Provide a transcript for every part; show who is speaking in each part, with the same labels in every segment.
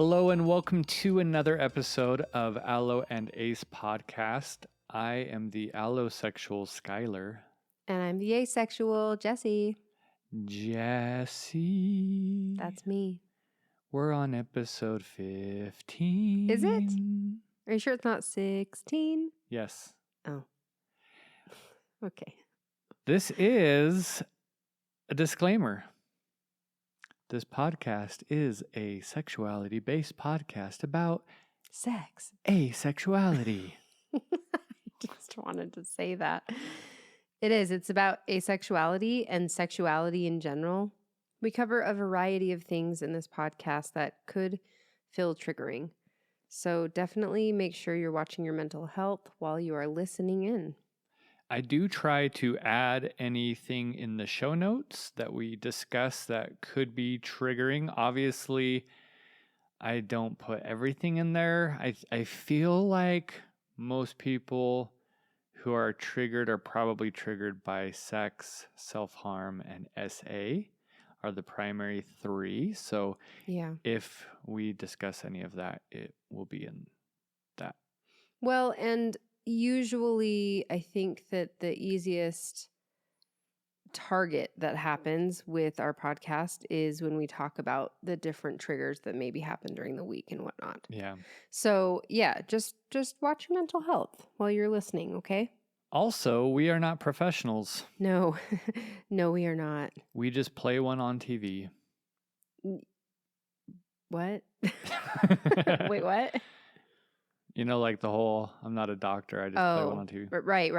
Speaker 1: Hello and welcome to another episode of Allo and Ace podcast. I am the Allosexual Skylar.
Speaker 2: And I'm the Asexual Jessi.
Speaker 1: Jessi.
Speaker 2: That's me.
Speaker 1: We're on episode 15.
Speaker 2: Is it? Are you sure it's not 16?
Speaker 1: Yes.
Speaker 2: Oh. Okay.
Speaker 1: This is a disclaimer. This podcast is a sexuality-based podcast about
Speaker 2: Sex.
Speaker 1: asexuality.
Speaker 2: I just wanted to say that. It is. It's about asexuality and sexuality in general. We cover a variety of things in this podcast that could feel triggering. So definitely make sure you're watching your mental health while you are listening in.
Speaker 1: I do try to add anything in the show notes that we discuss that could be triggering. Obviously, I don't put everything in there. I feel like most people who are triggered are probably triggered by sex, self-harm, and SA are the primary three. So
Speaker 2: Yeah.
Speaker 1: if we discuss any of that, it will be in that.
Speaker 2: Well, and usually I think that the easiest target that happens with our podcast is when we talk about the different triggers that maybe happen during the week and whatnot.
Speaker 1: Yeah.
Speaker 2: So yeah, just watch your mental health while you're listening, okay?
Speaker 1: Also, we are not professionals.
Speaker 2: No, no, we are not.
Speaker 1: We just play one on TV.
Speaker 2: What? Wait, what?
Speaker 1: You know, like the whole, I'm not a doctor, I just play one on TV.
Speaker 2: Right.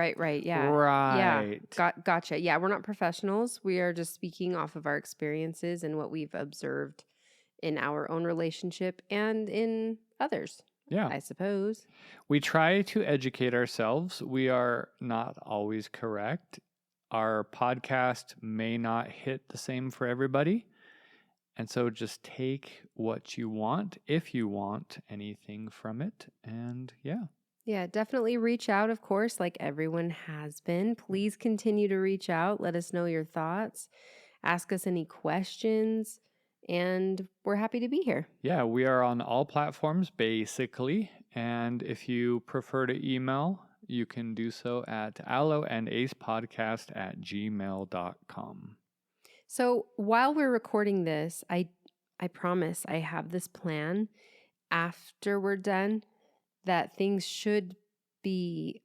Speaker 2: Yeah.
Speaker 1: Right.
Speaker 2: Yeah. Gotcha. Yeah, we're not professionals. We are just speaking off of our experiences and what we've observed in our own relationship and in others.
Speaker 1: Yeah.
Speaker 2: I suppose.
Speaker 1: We try to educate ourselves. We are not always correct. Our podcast may not hit the same for everybody. And so just take what you want, if you want anything from it. And yeah.
Speaker 2: Yeah, definitely reach out, of course, like everyone has been. Please continue to reach out. Let us know your thoughts. Ask us any questions. And we're happy to be here.
Speaker 1: Yeah, we are on all platforms, basically. And if you prefer to email, you can do so at alloandacepodcast@gmail.com.
Speaker 2: So while we're recording this, I promise I have this plan after we're done that things should be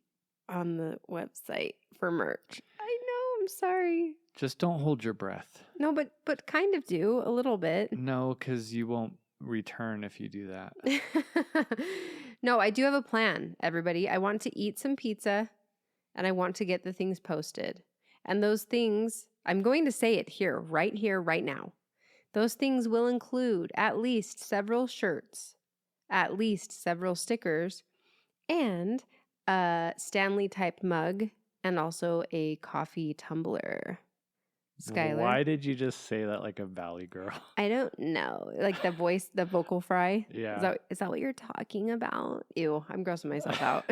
Speaker 2: on the website for merch. I know, I'm sorry.
Speaker 1: Just don't hold your breath.
Speaker 2: No, but kind of do a little bit.
Speaker 1: No, because you won't return if you do that.
Speaker 2: No, I do have a plan, everybody. I want to eat some pizza and I want to get the things posted. And those things, I'm going to say it here, right now. Those things will include at least several shirts, at least several stickers, and a Stanley type mug, and also a coffee tumbler. Skylar?
Speaker 1: Why did you just say that like a Valley girl?
Speaker 2: I don't know. Like the voice, the vocal fry?
Speaker 1: Yeah.
Speaker 2: Is that what you're talking about? Ew, I'm grossing myself out.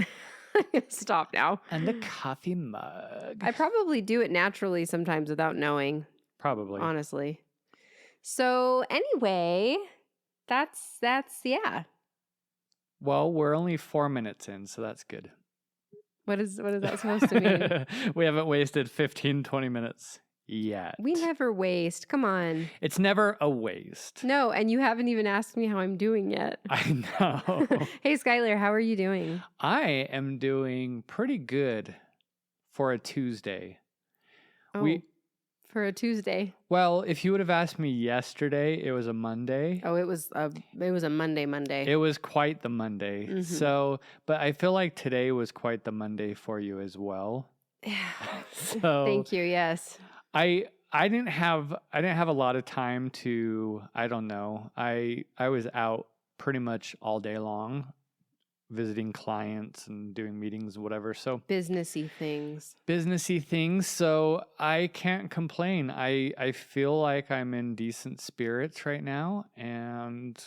Speaker 2: Stop now.
Speaker 1: And the coffee mug.
Speaker 2: I probably do it naturally sometimes without knowing.
Speaker 1: Probably.
Speaker 2: Honestly. So anyway, that's yeah.
Speaker 1: Well, we're only 4 minutes in, so that's good.
Speaker 2: What is that supposed to mean?
Speaker 1: We haven't wasted 15, 20 minutes yet.
Speaker 2: We never waste. Come on.
Speaker 1: It's never a waste.
Speaker 2: No, and you haven't even asked me how I'm doing yet.
Speaker 1: I know.
Speaker 2: Hey, Skylar, how are you doing?
Speaker 1: I am doing pretty good for a Tuesday.
Speaker 2: Oh, for a Tuesday.
Speaker 1: Well, if you would have asked me yesterday, it was a Monday.
Speaker 2: Oh, it was a Monday.
Speaker 1: It was quite the Monday.
Speaker 2: Mm-hmm.
Speaker 1: So, but I feel like today was quite the Monday for you as well. So
Speaker 2: thank you. Yes.
Speaker 1: I didn't have a lot of time to, I don't know. I was out pretty much all day long visiting clients and doing meetings, whatever. So
Speaker 2: businessy things.
Speaker 1: So I can't complain. I feel like I'm in decent spirits right now, and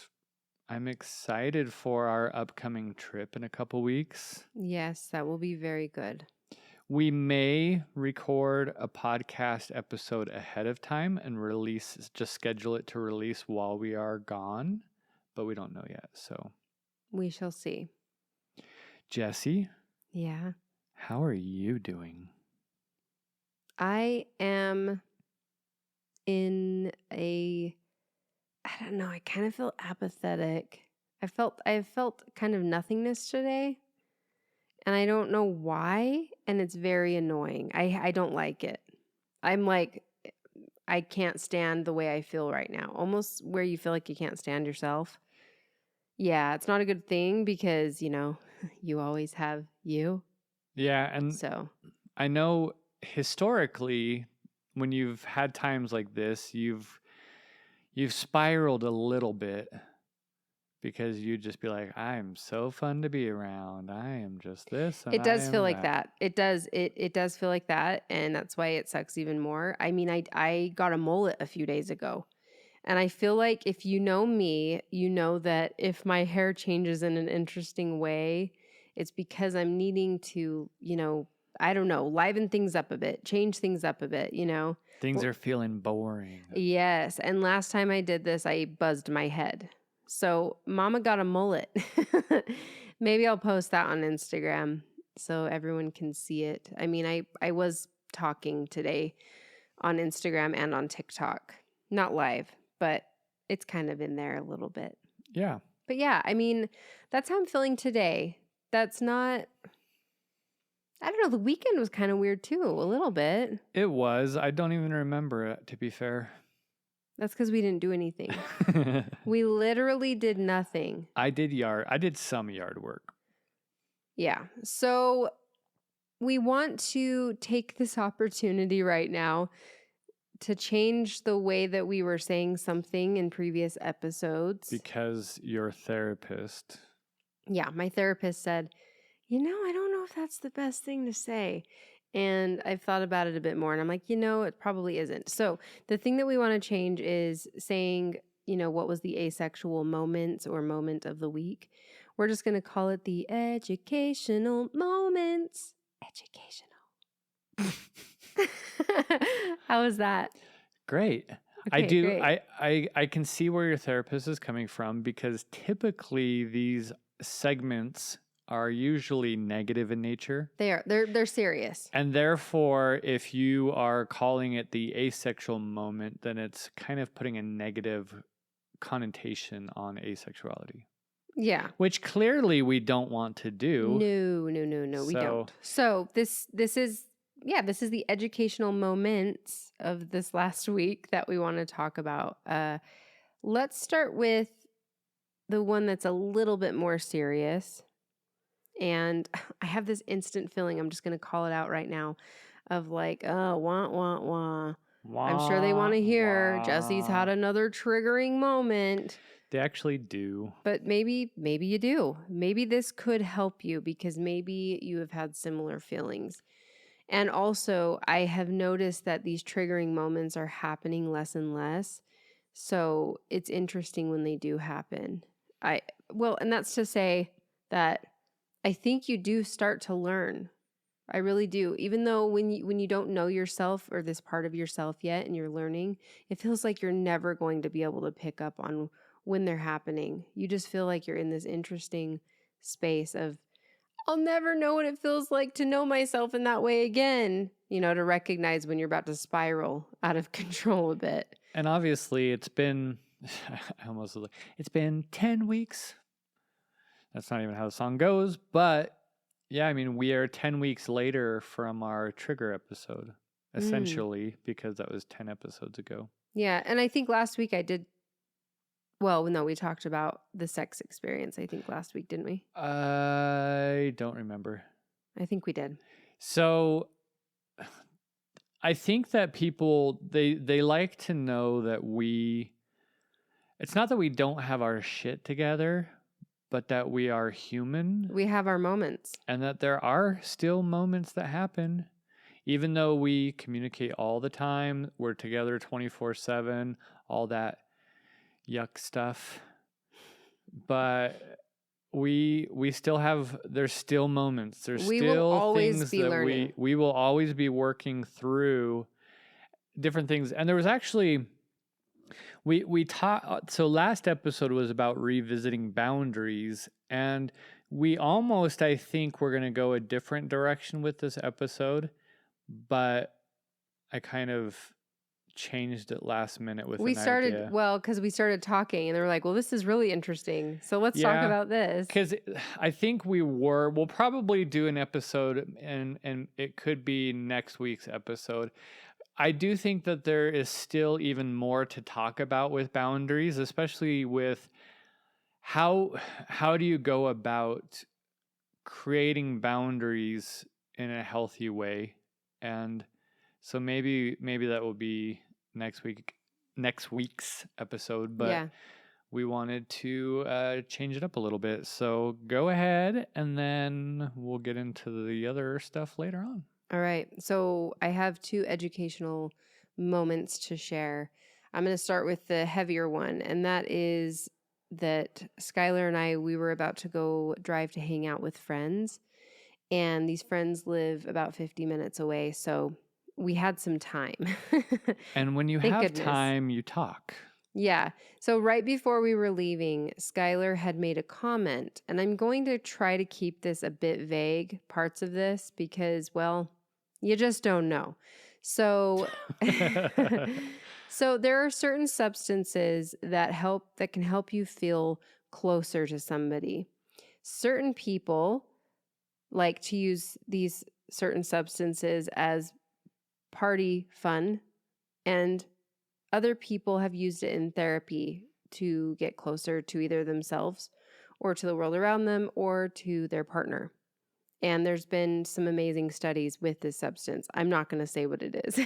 Speaker 1: I'm excited for our upcoming trip in a couple weeks.
Speaker 2: Yes, that will be very good.
Speaker 1: We may record a podcast episode ahead of time and schedule it to release while we are gone. but we don't know yet. So,
Speaker 2: We shall see.
Speaker 1: Jessi,
Speaker 2: Yeah.
Speaker 1: how are you doing?
Speaker 2: I am in I don't know, I kind of feel apathetic. I felt kind of nothingness today, and I don't know why, and it's very annoying. I don't like it. I'm like, I can't stand the way I feel right now. Almost where you feel like you can't stand yourself. Yeah, it's not a good thing because, you always have you.
Speaker 1: Yeah, and
Speaker 2: So,
Speaker 1: I know historically when you've had times like this, you've spiraled a little bit because you'd just be like, I'm so fun to be around. I am just this and
Speaker 2: it
Speaker 1: I
Speaker 2: does feel
Speaker 1: am
Speaker 2: like
Speaker 1: that.
Speaker 2: that. It does. It does feel like that, and that's why it sucks even more. I mean, I got a mullet a few days ago, and I feel like if you know me, you know that if my hair changes in an interesting way, it's because I'm needing to, I don't know, liven things up a bit, change things up a bit,
Speaker 1: Things
Speaker 2: Well,
Speaker 1: are feeling boring.
Speaker 2: yes. And last time I did this, I buzzed my head. So Mama got a mullet. Maybe I'll post that on Instagram so everyone can see it. I mean, I was talking today on Instagram and on TikTok. Not live, but it's kind of in there a little bit.
Speaker 1: Yeah.
Speaker 2: But yeah, I mean, that's how I'm feeling today. That's not, I don't know, the weekend was kind of weird too, a little bit.
Speaker 1: It was. I don't even remember it, to be fair.
Speaker 2: That's because we didn't do anything. We literally did nothing.
Speaker 1: I did some yard work.
Speaker 2: Yeah. So we want to take this opportunity right now to change the way that we were saying something in previous episodes.
Speaker 1: Because your therapist.
Speaker 2: Yeah, my therapist said, I don't know if that's the best thing to say. And I've thought about it a bit more, and I'm like, it probably isn't. So the thing that we want to change is saying, what was the asexual moment or moment of the week? We're just going to call it the educational moments. Educational. How was that?
Speaker 1: Great.
Speaker 2: Okay,
Speaker 1: I do.
Speaker 2: great.
Speaker 1: I can see where your therapist is coming from because typically these segments are usually negative in nature.
Speaker 2: They're serious.
Speaker 1: And therefore, if you are calling it the asexual moment, then it's kind of putting a negative connotation on asexuality.
Speaker 2: Yeah.
Speaker 1: Which clearly we don't want to do.
Speaker 2: No, we don't. So this is the educational moments of this last week that we want to talk about. Let's start with the one that's a little bit more serious. And I have this instant feeling, I'm just going to call it out right now, of like, oh, wah, wah, wah. I'm sure they want to hear Jessi's had another triggering moment.
Speaker 1: They actually do.
Speaker 2: But maybe you do. Maybe this could help you because maybe you have had similar feelings. And also, I have noticed that these triggering moments are happening less and less. So it's interesting when they do happen. And that's to say that I think you do start to learn. I really do. Even though when you don't know yourself or this part of yourself yet and you're learning, it feels like you're never going to be able to pick up on when they're happening. You just feel like you're in this interesting space of, I'll never know what it feels like to know myself in that way again, to recognize when you're about to spiral out of control a bit.
Speaker 1: And obviously it's been, it's been 10 weeks. That's not even how the song goes, but yeah, I mean, we are 10 weeks later from our trigger episode, essentially, because that was 10 episodes ago.
Speaker 2: Yeah, and I think last week we talked about the sex experience, I think last week, didn't we?
Speaker 1: I don't remember.
Speaker 2: I think we did.
Speaker 1: So I think that people, they like to know that it's not that we don't have our shit together, but that we are human.
Speaker 2: We have our moments.
Speaker 1: And that there are still moments that happen. Even though we communicate all the time, we're together 24/7, all that yuck stuff. But we still have, there's still moments. There's
Speaker 2: We
Speaker 1: still
Speaker 2: will always
Speaker 1: things
Speaker 2: be
Speaker 1: that
Speaker 2: learning.
Speaker 1: we will always be working through different things. And there was actually we taught. So last episode was about revisiting boundaries, and we almost, I think, we're gonna go a different direction with this episode, but I kind of changed it last minute with
Speaker 2: We
Speaker 1: an
Speaker 2: started,
Speaker 1: idea.
Speaker 2: well, because we started talking and they were like, well, this is really interesting. So let's talk
Speaker 1: Yeah,
Speaker 2: about this.
Speaker 1: because I think we'll probably do an episode, and it could be next week's episode. I do think that there is still even more to talk about with boundaries, especially with how do you go about creating boundaries in a healthy way. And so maybe that will be next week's episode, but
Speaker 2: Yeah.
Speaker 1: we wanted to change it up a little bit. So go ahead, and then we'll get into the other stuff later on.
Speaker 2: All right. So I have 2 educational moments to share. I'm going to start with the heavier one, and that is that Skylar and I, we were about to go drive to hang out with friends, and these friends live about 50 minutes away. So we had some time.
Speaker 1: And when you
Speaker 2: Thank
Speaker 1: have
Speaker 2: goodness.
Speaker 1: time, you talk.
Speaker 2: Yeah. So right before we were leaving, Skylar had made a comment, and I'm going to try to keep this a bit vague, parts of this, because, well, you just don't know. So, so there are certain substances that can help you feel closer to somebody. Certain people like to use these certain substances as party fun, and other people have used it in therapy to get closer to either themselves or to the world around them or to their partner. And there's been some amazing studies with this substance. I'm not going to say what it is,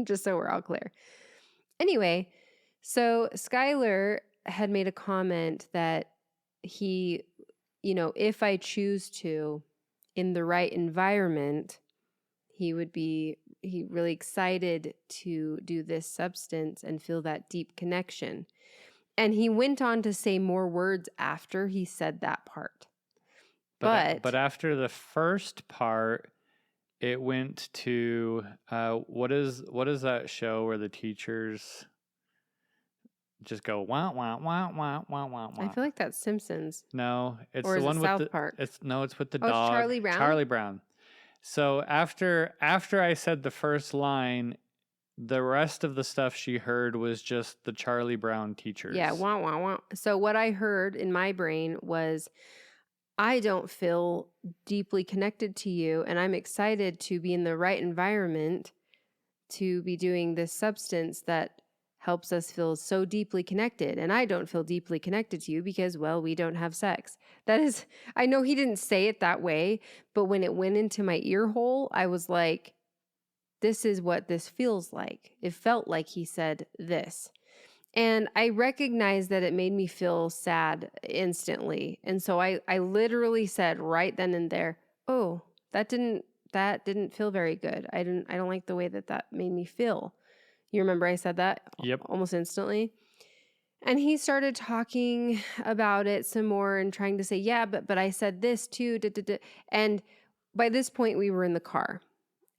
Speaker 2: just so we're all clear. Anyway, so Skylar had made a comment that he, if I choose to, in the right environment, he would be really excited to do this substance and feel that deep connection. And he went on to say more words after he said that part.
Speaker 1: But after the first part, it went to what is that show where the teachers just go wah wah wah wah wah wah wah?
Speaker 2: I feel like that's Simpsons.
Speaker 1: No, it's
Speaker 2: Or
Speaker 1: the
Speaker 2: is it
Speaker 1: one with
Speaker 2: South
Speaker 1: the
Speaker 2: Park?
Speaker 1: it's with the
Speaker 2: Oh, it's
Speaker 1: dog.
Speaker 2: Charlie Brown?
Speaker 1: Charlie Brown. So after I said the first line, the rest of the stuff she heard was just the Charlie Brown teachers.
Speaker 2: Yeah, wah wah wah. So what I heard in my brain was, I don't feel deeply connected to you, and I'm excited to be in the right environment to be doing this substance that helps us feel so deeply connected. And I don't feel deeply connected to you because, well, we don't have sex. That is, I know he didn't say it that way, but when it went into my ear hole, I was like, this is what this feels like. It felt like he said this. And I recognized that it made me feel sad instantly. And so I literally said right then and there, oh, that didn't feel very good. I don't like the way that made me feel. You remember I said that?
Speaker 1: Yep.
Speaker 2: Almost instantly. And he started talking about it some more and trying to say, yeah, but I said this too. And by this point we were in the car.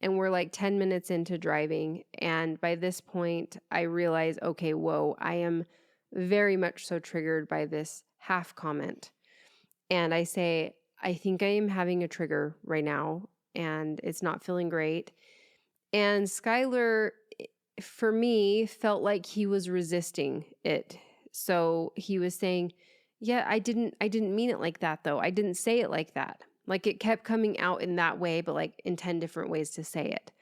Speaker 2: And we're like 10 minutes into driving. And by this point, I realize, okay, whoa, I am very much so triggered by this half comment. And I say, I think I am having a trigger right now, and it's not feeling great. And Skylar, for me, felt like he was resisting it. So he was saying, yeah, I didn't mean it like that, though. I didn't say it like that. Like it kept coming out in that way, but like in 10 different ways to say it.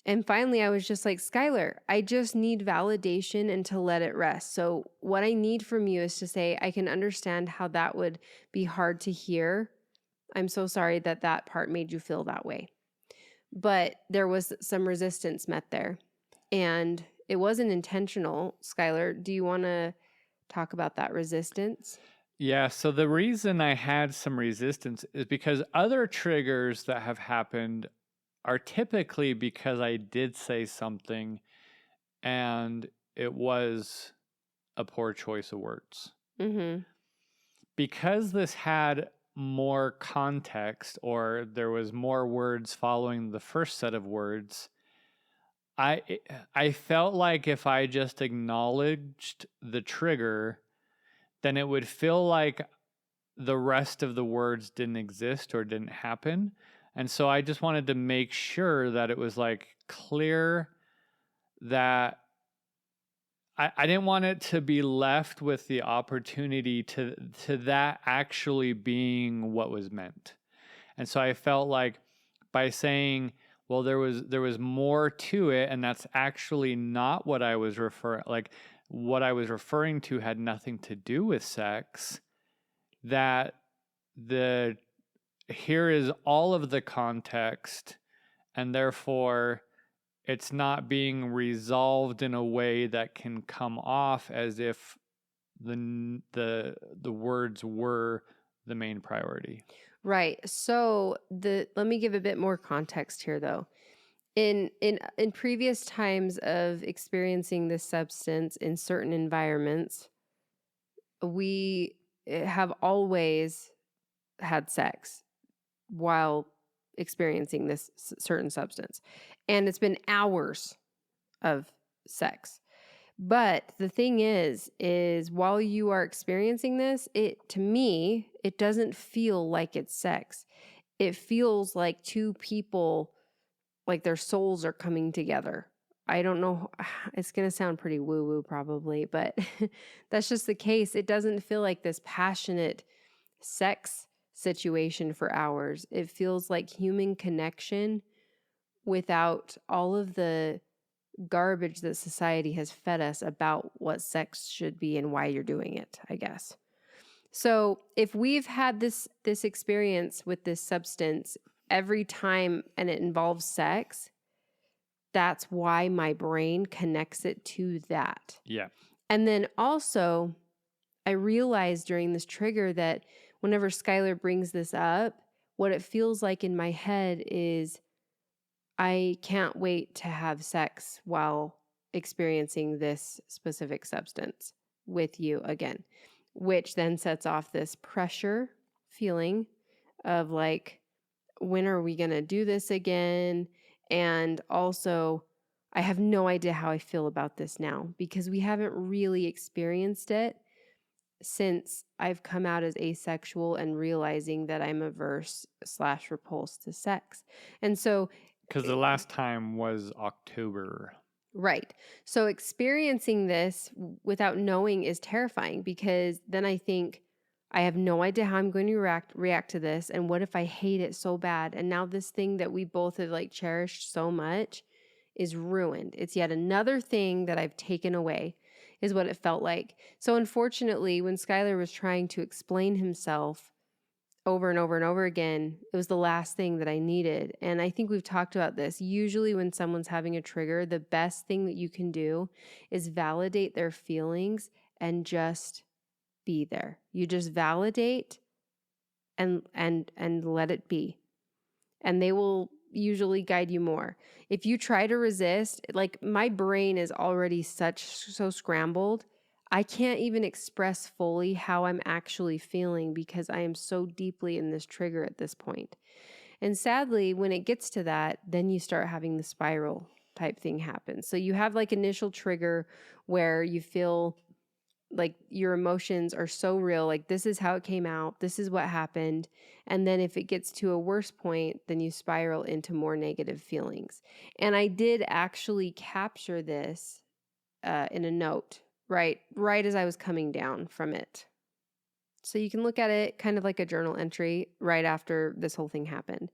Speaker 2: And finally, I was just like, Skylar, I just need validation and to let it rest. So what I need from you is to say, I can understand how that would be hard to hear. I'm so sorry that part made you feel that way. But there was some resistance met there. And it wasn't intentional. Skylar, do you want to talk about that resistance?
Speaker 1: Yeah, so the reason I had some resistance is because other triggers that have happened are typically because I did say something and it was a poor choice of words.
Speaker 2: Mm-hmm.
Speaker 1: Because this had more context, or there was more words following the first set of words, I felt like if I just acknowledged the trigger, then it would feel like the rest of the words didn't exist or didn't happen. And so I just wanted to make sure that it was like clear that I didn't want it to be left with the opportunity to that actually being what was meant. And so I felt like by saying, well, there was more to it, and that's actually not what I was what I was referring to had nothing to do with sex, that here is all of the context, and therefore it's not being resolved in a way that can come off as if the words were the main priority.
Speaker 2: Right. So let me give a bit more context here though. In previous times of experiencing this substance in certain environments, we have always had sex while experiencing this certain substance. And it's been hours of sex. But the thing is while you are experiencing this, to me, it doesn't feel like it's sex. It feels like two people, like their souls are coming together. I don't know. It's going to sound pretty woo-woo probably, but that's just the case. It doesn't feel like this passionate sex situation for hours. It feels like human connection without all of the garbage that society has fed us about what sex should be and why you're doing it, I guess. So if we've had this experience with this substance every time and it involves sex, that's why my brain connects it to that.
Speaker 1: Yeah.
Speaker 2: And then also, I realized during this trigger that whenever Skylar brings this up, what it feels like in my head is I can't wait to have sex while experiencing this specific substance with you again, which then sets off this pressure feeling of like, when are we going to do this again? And also, I have no idea how I feel about this now because we haven't really experienced it since I've come out as asexual and realizing that I'm averse/repulsed to sex. And so,
Speaker 1: because the last time was October.
Speaker 2: right. So experiencing this without knowing is terrifying because then I think I have no idea how I'm going to react to this. And what if I hate it so bad? And now this thing that we both have like cherished so much is ruined. It's yet another thing that I've taken away is what it felt like. So unfortunately, when Skylar was trying to explain himself over and over and over again, it was the last thing that I needed. And I think we've talked about this. Usually when someone's having a trigger, the best thing that you can do is validate their feelings and just be there. You just validate and let it be. And they will usually guide you more. If you try to resist, like my brain is already so scrambled, I can't even express fully how I'm actually feeling because I am so deeply in this trigger at this point. And sadly, when it gets to that, then you start having the spiral type thing happen. So you have like initial trigger where you feel like your emotions are so real, like this is how it came out, this is what happened. And then if it gets to a worse point, then you spiral into more negative feelings. And I did actually capture this in a note right as I was coming down from it. So you can look at it kind of like a journal entry right after this whole thing happened.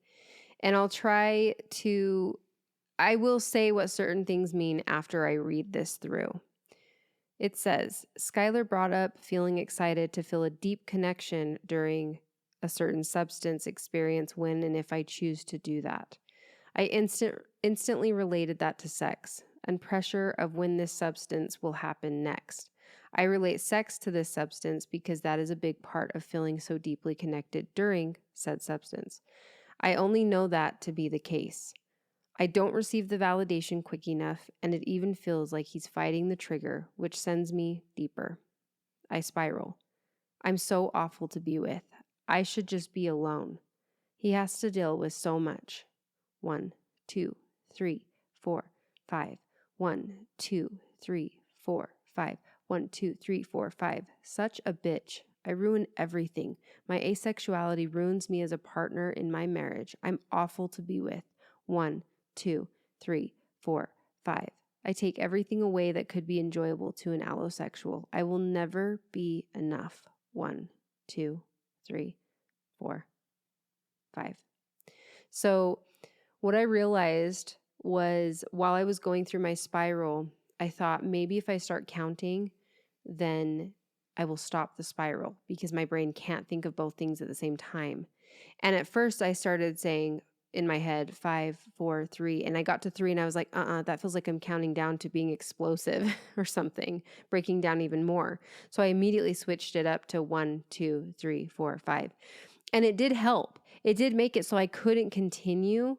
Speaker 2: And I will say what certain things mean after I read this through. It says, Skylar brought up feeling excited to feel a deep connection during a certain substance experience when and if I choose to do that. I instantly related that to sex and pressure of when this substance will happen next. I relate sex to this substance because that is a big part of feeling so deeply connected during said substance. I only know that to be the case. I don't receive the validation quick enough, and it even feels like he's fighting the trigger, which sends me deeper. I spiral. I'm so awful to be with. I should just be alone. He has to deal with so much. 1, 2, 3, 4, 5. 1, 2, 3, 4, 5. 1, 2, 3, 4, 5. Such a bitch. I ruin everything. My asexuality ruins me as a partner in my marriage. I'm awful to be with. 1, 2, 3, 4, 5. I take everything away that could be enjoyable to an allosexual. I will never be enough. 1, 2, 3, 4, 5. So what I realized was while I was going through my spiral, I thought maybe if I start counting, then I will stop the spiral because my brain can't think of both things at the same time. And at first I started saying in my head 5, 4, 3, and I got to 3 and I was like, that feels like I'm counting down to being explosive or something, breaking down even more. So I immediately switched it up to 1, 2, 3, 4, 5. And it did help. It did make it so I couldn't continue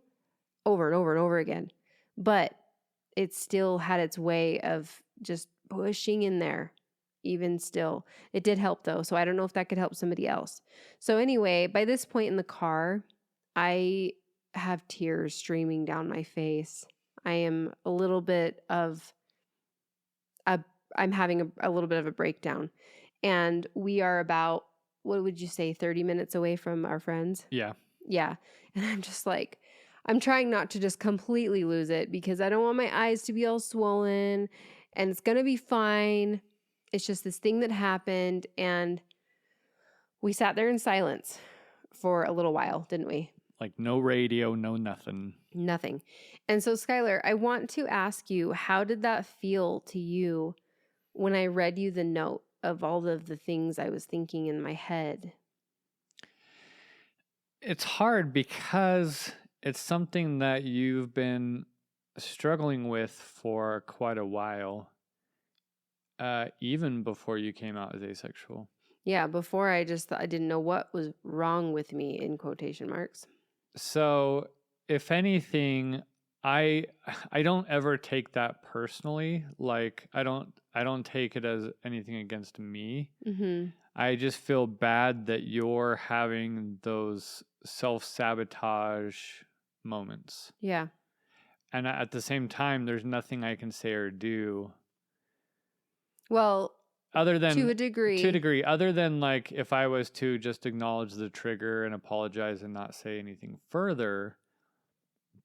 Speaker 2: over and over and over again. But it still had its way of just pushing in there, even still. It did help though. So I don't know if that could help somebody else. So anyway, by this point in the car, I have tears streaming down my face. I am a little bit of I'm having a little bit of a breakdown. And we are about, what would you say, 30 minutes away from our friends?
Speaker 1: Yeah.
Speaker 2: Yeah. And I'm just like, I'm trying not to just completely lose it because I don't want my eyes to be all swollen and it's going to be fine. It's just this thing that happened. And we sat there in silence for a little while, didn't we?
Speaker 1: Like no radio, no nothing.
Speaker 2: Nothing. And so, Skylar, I want to ask you, how did that feel to you when I read you the note of all of the things I was thinking in my head?
Speaker 1: It's hard because it's something that you've been struggling with for quite a while, even before you came out as asexual.
Speaker 2: Yeah, before I just thought I didn't know what was wrong with me, in quotation marks.
Speaker 1: So, if anything, I don't ever take that personally. Like I don't take it as anything against me.
Speaker 2: Mm-hmm.
Speaker 1: I just feel bad that you're having those self-sabotage moments.
Speaker 2: Yeah.
Speaker 1: And at the same time, there's nothing I can say or do
Speaker 2: Well,
Speaker 1: other than
Speaker 2: to a degree.
Speaker 1: other than like if I was to just acknowledge the trigger and apologize and not say anything further.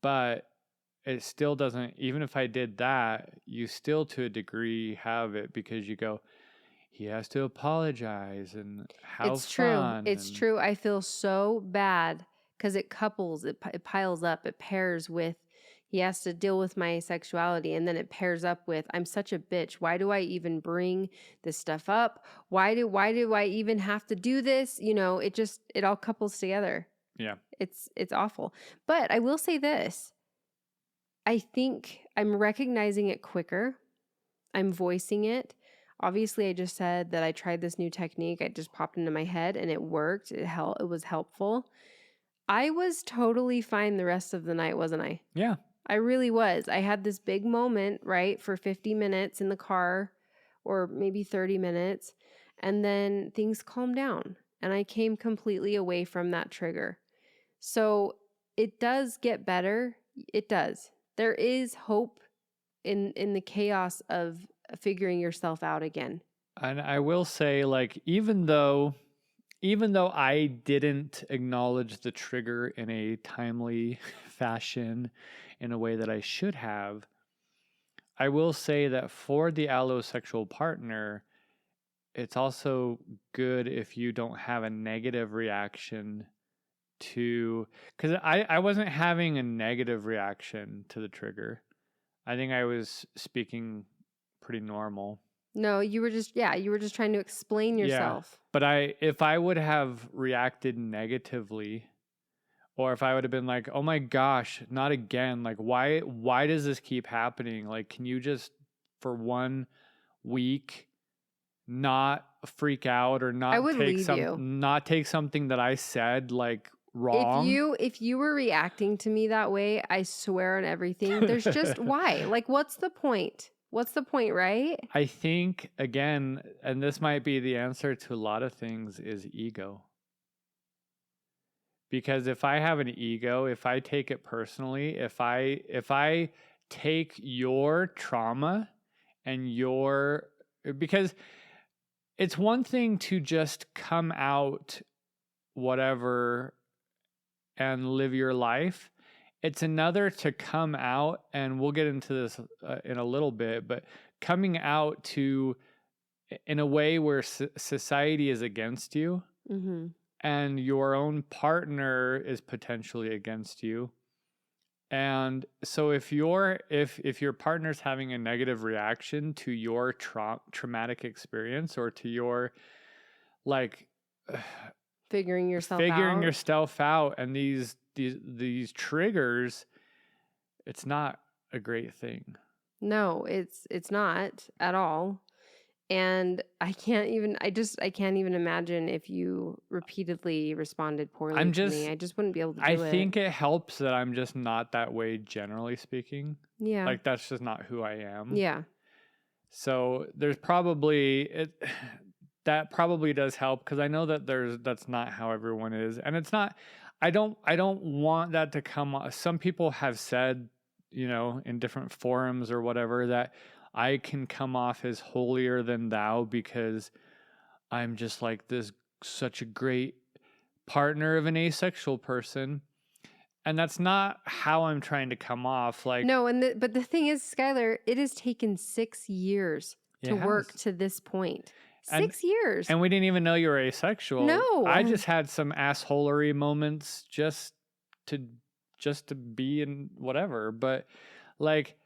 Speaker 1: But it still doesn't, even if I did that, you still to a degree have it because you go, he has to apologize and how
Speaker 2: It's true.
Speaker 1: fun.
Speaker 2: It's true. I feel so bad because it couples, it piles up, it pairs with, he has to deal with my sexuality, and then it pairs up with, I'm such a bitch. Why do I even bring this stuff up? Why do I even have to do this? You know, it all couples together.
Speaker 1: Yeah.
Speaker 2: It's awful. But I will say this. I think I'm recognizing it quicker. I'm voicing it. Obviously, I just said that I tried this new technique. It just popped into my head and it worked. It was helpful. I was totally fine the rest of the night, wasn't I?
Speaker 1: Yeah.
Speaker 2: I really was. I had this big moment, right, for 50 minutes in the car or maybe 30 minutes. And then things calmed down and I came completely away from that trigger. So it does get better. It does. There is hope in the chaos of figuring yourself out again.
Speaker 1: And I will say, like, even though I didn't acknowledge the trigger in a timely fashion in a way that I should have, I will say that for the allosexual partner, it's also good if you don't have a negative reaction to, because I wasn't having a negative reaction to the trigger. I think I was speaking pretty normal.
Speaker 2: No, you were just trying to explain yourself.
Speaker 1: Yeah, but if I would have reacted negatively, or if I would have been like, oh my gosh, not again. Like, why does this keep happening? Like, can you just for 1 week not freak out or not take something that I said like wrong?
Speaker 2: If you were reacting to me that way, I swear on everything, there's just why? Like, what's the point? What's the point, right?
Speaker 1: I think, again, and this might be the answer to a lot of things, is ego. Because if I have an ego, if I take it personally, if I take your trauma and because it's one thing to just come out whatever and live your life. It's another to come out, and we'll get into this in a little bit, but coming out in a way where society is against you,
Speaker 2: Mm-hmm.
Speaker 1: and your own partner is potentially against you. And so if your partner's having a negative reaction to your traumatic experience, or to your like
Speaker 2: Figuring yourself
Speaker 1: out, and these triggers, it's not a great thing.
Speaker 2: No, it's not at all. And I can't even imagine if you repeatedly responded poorly to me. I just wouldn't be able to do it.
Speaker 1: I think it helps that I'm just not that way, generally speaking.
Speaker 2: Yeah.
Speaker 1: Like, that's just not who I am.
Speaker 2: Yeah.
Speaker 1: So there's probably that probably does help, because I know that that's not how everyone is, and it's not. I don't want that to come. Some people have said, in different forums or whatever, that I can come off as holier than thou because I'm just like such a great partner of an asexual person. And that's not how I'm trying to come off. Like,
Speaker 2: no, but the thing is, Skylar, it has taken 6 years to work to this point. 6 years.
Speaker 1: And we didn't even know you were asexual.
Speaker 2: No.
Speaker 1: I just had some assholery moments just to be in whatever. But like,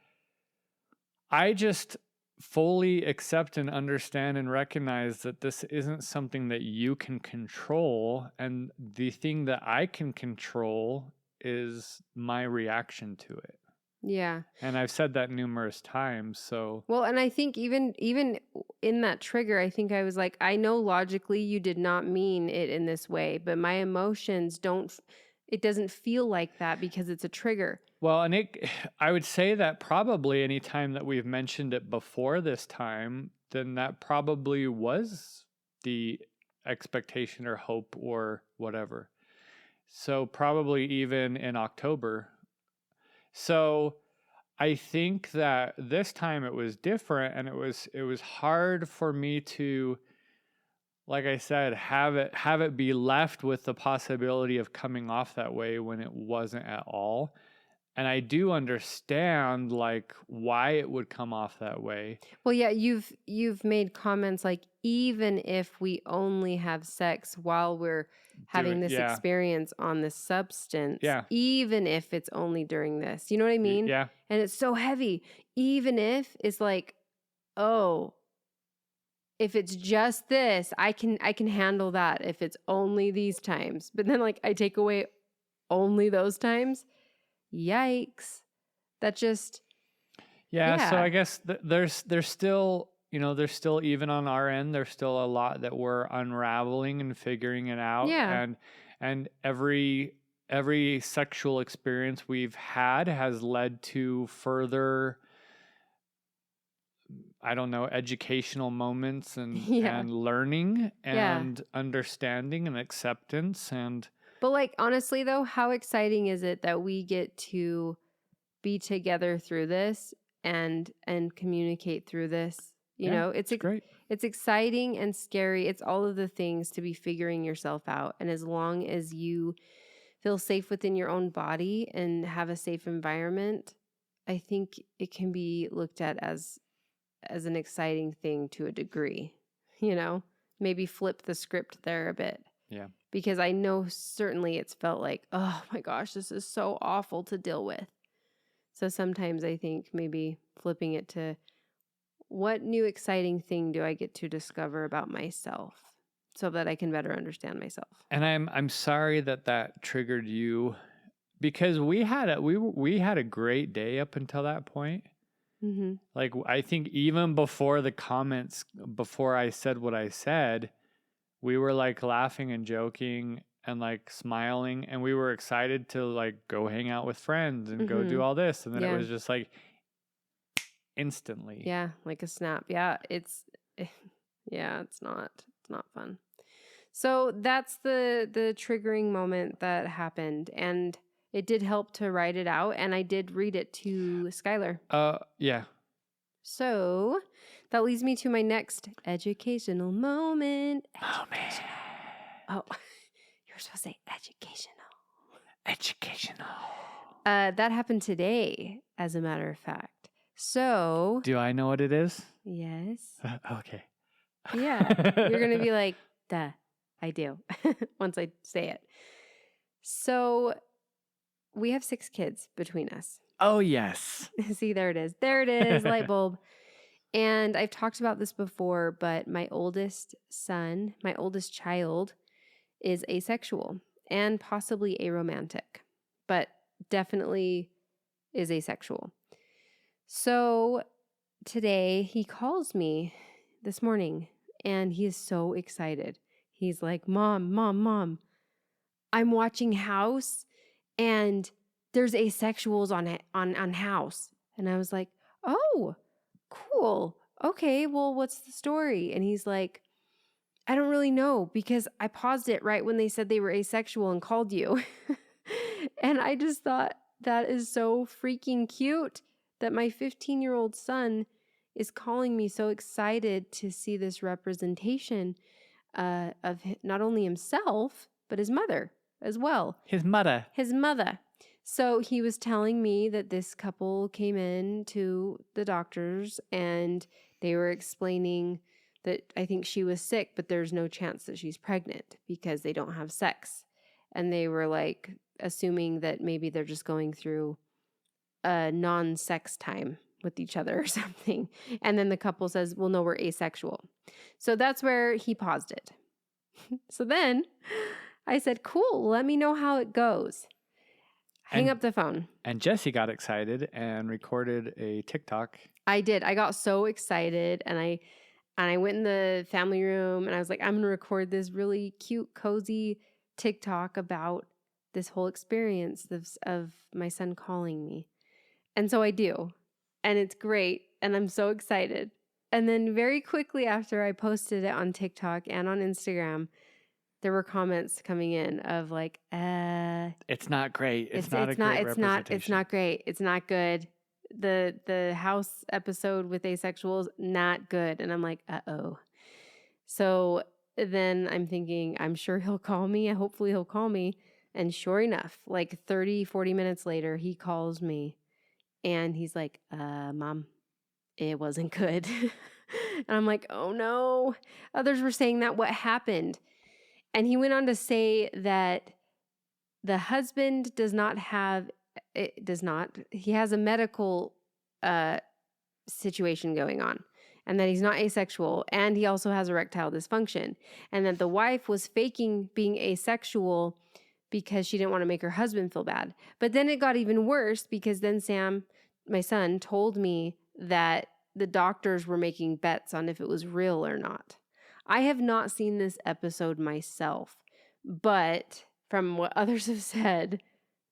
Speaker 1: I just fully accept and understand and recognize that this isn't something that you can control. And the thing that I can control is my reaction to it.
Speaker 2: Yeah.
Speaker 1: And I've said that numerous times. So,
Speaker 2: well, and I think even in that trigger, I think I was like, I know logically you did not mean it in this way, but my emotions it doesn't feel like that because it's a trigger.
Speaker 1: Well, and I would say that probably any time that we've mentioned it before this time, then that probably was the expectation or hope or whatever. So probably even in October. So I think that this time it was different, and it was hard for me to, like I said, have it be left with the possibility of coming off that way when it wasn't at all. And I do understand like why it would come off that way.
Speaker 2: Well, yeah, you've made comments like, even if we only have sex while we're having this experience on this substance, even if it's only during this, you know what I mean?
Speaker 1: Yeah.
Speaker 2: And it's so heavy. Even if it's like, oh, if it's just this, I can handle that if it's only these times. But then like I take away only those times. Yikes. That just
Speaker 1: so I guess there's still, there's still, even on our end, there's still a lot that we're unraveling and figuring it out. And every sexual experience we've had has led to further, I don't know, educational moments and learning and understanding and acceptance.
Speaker 2: But like, honestly though, how exciting is it that we get to be together through this and communicate through this? You know, it's
Speaker 1: great.
Speaker 2: It's exciting and scary. It's all of the things to be figuring yourself out. And as long as you feel safe within your own body and have a safe environment, I think it can be looked at as an exciting thing to a degree. Maybe flip the script there a bit.
Speaker 1: Yeah.
Speaker 2: Because I know certainly it's felt like, oh my gosh, this is so awful to deal with. So sometimes I think maybe flipping it to, what new exciting thing do I get to discover about myself so that I can better understand myself?
Speaker 1: And I'm sorry that triggered you, because we had a great day up until that point.
Speaker 2: Mm-hmm.
Speaker 1: Like, I think even before the comments, before I said what I said, we were like laughing and joking and like smiling, and we were excited to like go hang out with friends and go do all this. And then it was just like instantly.
Speaker 2: Yeah. Like a snap. Yeah. It's not fun. So that's the triggering moment that happened. And It did help to write it out, and I did read it to Skylar.
Speaker 1: Yeah.
Speaker 2: So that leads me to my next educational moment.
Speaker 1: Educational.
Speaker 2: Oh, you were supposed to say educational.
Speaker 1: Educational.
Speaker 2: That happened today, as a matter of fact. So.
Speaker 1: Do I know what it is?
Speaker 2: Yes.
Speaker 1: Okay.
Speaker 2: Yeah. You're going to be like, duh, I do, once I say it. So we have 6 kids between us.
Speaker 1: Oh, yes.
Speaker 2: See, there it is. There it is, light bulb. And I've talked about this before, but my oldest son, my oldest child, is asexual and possibly aromantic, but definitely is asexual. So today he calls me this morning and he is so excited. He's like, Mom, I'm watching House and there's asexuals on House. And I was like, oh, cool. Okay, well, what's the story? And he's like, I don't really know because I paused it right when they said they were asexual and called you. And I just thought that is so freaking cute that my 15-year-old son is calling me so excited to see this representation of not only himself, but his mother as well.
Speaker 1: His mother.
Speaker 2: So he was telling me that this couple came in to the doctors and they were explaining that I think she was sick, but there's no chance that she's pregnant because they don't have sex. And they were like assuming that maybe they're just going through a non-sex time with each other or something. And then the couple says, well, no, we're asexual. So that's where he paused it. So then I said, cool, let me know how it goes. Hang up the phone.
Speaker 1: And Jessi got excited and recorded a TikTok.
Speaker 2: I did. I got so excited and I went in the family room and I was like, I'm going to record this really cute, cozy TikTok about this whole experience of my son calling me. And so I do. And it's great. And I'm so excited. And then very quickly after I posted it on TikTok and on Instagram, there were comments coming in of like,
Speaker 1: it's not great. It's not great.
Speaker 2: It's not good. The House episode with asexuals, not good. And I'm like, uh-oh. So then I'm thinking, I'm sure he'll call me. Hopefully he'll call me. And sure enough, like 30, 40 minutes later, he calls me and he's like, Mom, it wasn't good. And I'm like, oh no. Others were saying that what happened. And he went on to say that the husband he has a medical situation going on and that he's not asexual and he also has erectile dysfunction and that the wife was faking being asexual because she didn't want to make her husband feel bad. But then it got even worse because then Sam, my son, told me that the doctors were making bets on if it was real or not. I have not seen this episode myself, but from what others have said,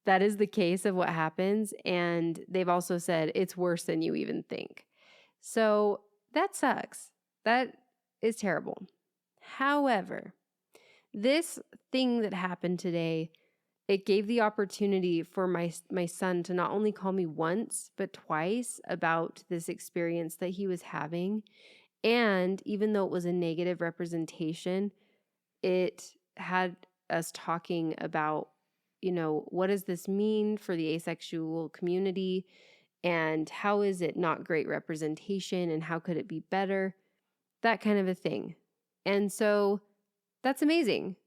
Speaker 2: that is the case of what happens. And they've also said it's worse than you even think. So that sucks. That is terrible. However, this thing that happened today, it gave the opportunity for my son to not only call me once, but twice about this experience that he was having. And even though it was a negative representation, it had us talking about, what does this mean for the asexual community? And how is it not great representation? And how could it be better? That kind of a thing. And so that's amazing.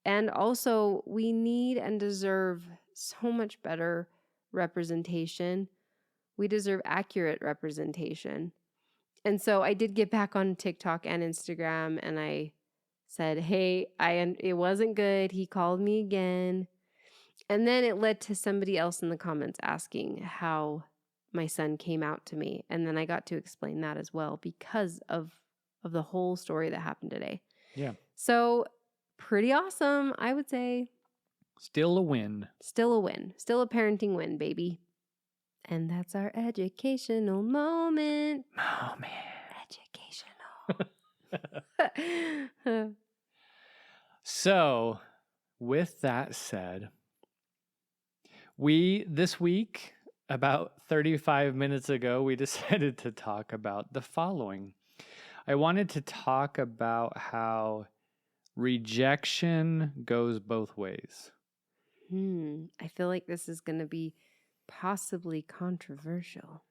Speaker 2: And also, we need and deserve so much better representation. We deserve accurate representation. And so I did get back on TikTok and Instagram and I said, hey, it wasn't good. He called me again. And then it led to somebody else in the comments asking how my son came out to me. And then I got to explain that as well because of the whole story that happened today.
Speaker 1: Yeah.
Speaker 2: So pretty awesome, I would say.
Speaker 1: Still a win.
Speaker 2: Still a win. Still a parenting win, baby. And that's our educational moment. Educational.
Speaker 1: So, with that said, This week, about 35 minutes ago, we decided to talk about the following. I wanted to talk about how rejection goes both ways.
Speaker 2: I feel like this is going to be possibly controversial.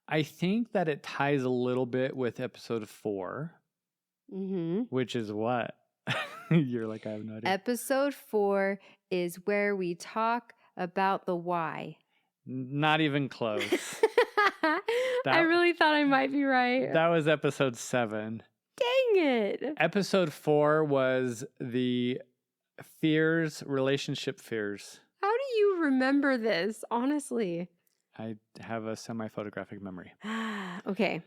Speaker 1: I think that it ties a little bit with episode 4, which is what? You're like, I have no idea.
Speaker 2: Episode 4 is where we talk about the why.
Speaker 1: Not even close.
Speaker 2: I really thought I might be right.
Speaker 1: That was episode 7.
Speaker 2: Dang it.
Speaker 1: Episode 4 was the relationship fears.
Speaker 2: How do you remember this, honestly?
Speaker 1: I have a semi-photographic memory.
Speaker 2: Okay.